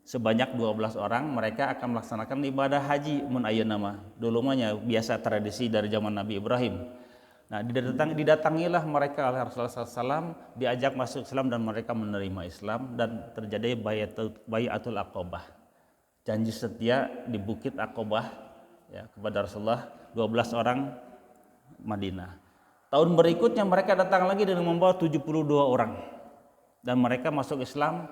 Sebanyak 12 orang, mereka akan melaksanakan ibadah haji mun ayeuna mah. Dulu mah biasa tradisi dari zaman Nabi Ibrahim. Nah, didatangilah mereka oleh Rasulullah SAW, diajak masuk Islam dan mereka menerima Islam, dan terjadi bayatul Aqobah, janji setia di Bukit Aqobah ya, kepada Rasulullah 12 orang Madinah. Tahun berikutnya mereka datang lagi dengan membawa 72 orang, dan mereka masuk Islam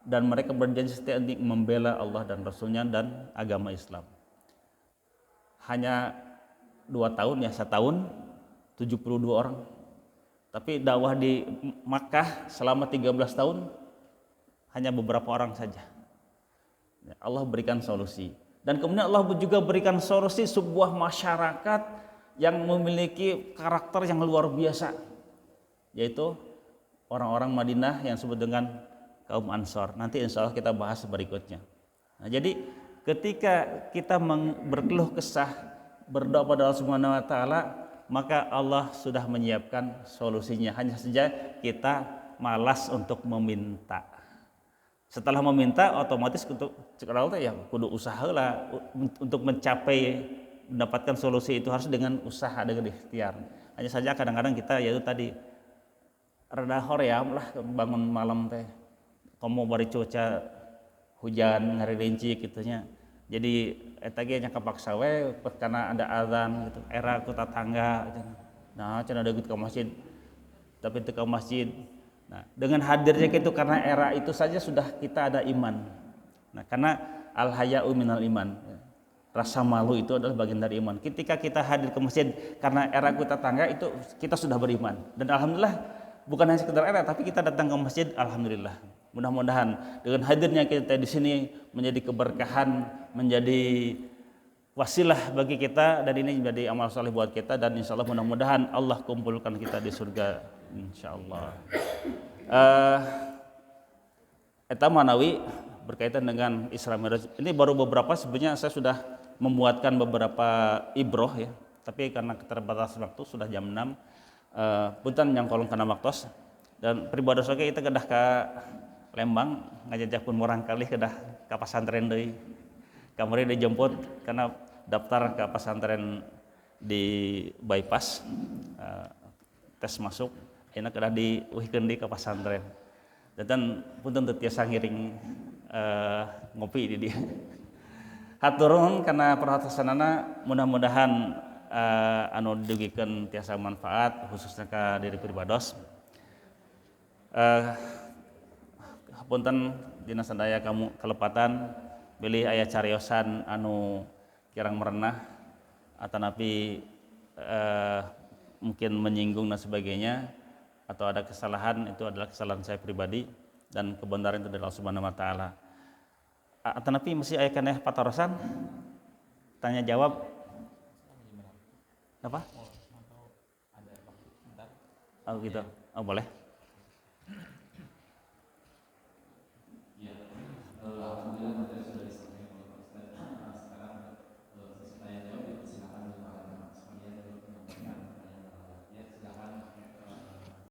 dan mereka berjanji setia untuk membela Allah dan Rasulnya dan agama Islam. Hanya 2 tahun ya, setahun 72 orang. Tapi dakwah di Makkah selama 13 tahun hanya beberapa orang saja. Allah berikan solusi. Dan kemudian Allah juga berikan solusi sebuah masyarakat yang memiliki karakter yang luar biasa, yaitu orang-orang Madinah yang disebut dengan kaum Ansor. Nanti insya Allah kita bahas berikutnya. Nah, jadi ketika kita berkeluh kesah, berdoa pada Allah Subhanahu wa taala, maka Allah sudah menyiapkan solusinya. Hanya saja kita malas untuk meminta. Setelah meminta, otomatis untuk ya kudu usaha lah untuk mendapatkan solusi itu, harus dengan usaha, dengan ikhtiar. Hanya saja kadang-kadang kita yaitu tadi rada hoream lah bangun malam teh, komo bari cuaca hujan ngari rinci gitunya. Jadi eta ge nya kapaksa we karena ada azan gitu. Era ku tatangga gitu. Nah, cenah degut ke masjid. Tapi teu ke masjid. Nah, dengan hadirnya itu karena era itu saja sudah kita ada iman. Nah, karena al haya'u minal iman. Rasa malu itu adalah bagian dari iman. Ketika kita hadir ke masjid karena era ku tatangga, itu kita sudah beriman. Dan alhamdulillah bukan hanya sekedar era, tapi kita datang ke masjid, alhamdulillah. Mudah-mudahan dengan hadirnya kita di sini menjadi keberkahan, menjadi wasilah bagi kita, dan ini menjadi amal saleh buat kita, dan insya Allah mudah-mudahan Allah kumpulkan kita di surga, insya Allah. Eta manawi berkaitan dengan Isra Mi'raj. Ini baru beberapa, sebenarnya saya sudah membuatkan beberapa ibroh ya, tapi karena keterbatasan waktu sudah jam 6. Punten yang kolong kana waktos, dan pribadi oge kita kedah ka Lembang ngajajakun murang kali kedah ka pasantren deui. Kamari dijemput karena daftar ke pesantren di bypass, tes masuk, ayeuna kedah diuhikeun di ka pesantren. Dan punten teu tiasa ngiring ngopi di dia. Hatur nuhun karena perhatianna, mudah-mudahan anu didugikeun tiasa manfaat khususnya ka diri pribados. Punten dina sadaya kamu kelepatan bilih aya cariosan anu kirang merenah atanapi mungkin menyinggung dan sebagainya, atau ada kesalahan, itu adalah kesalahan saya pribadi dan kebenaran itu dari Allah Subhanahu wa taala. Atanapi masih aya keneh patarosan tanya jawab apa? Oh gitu. Oh boleh.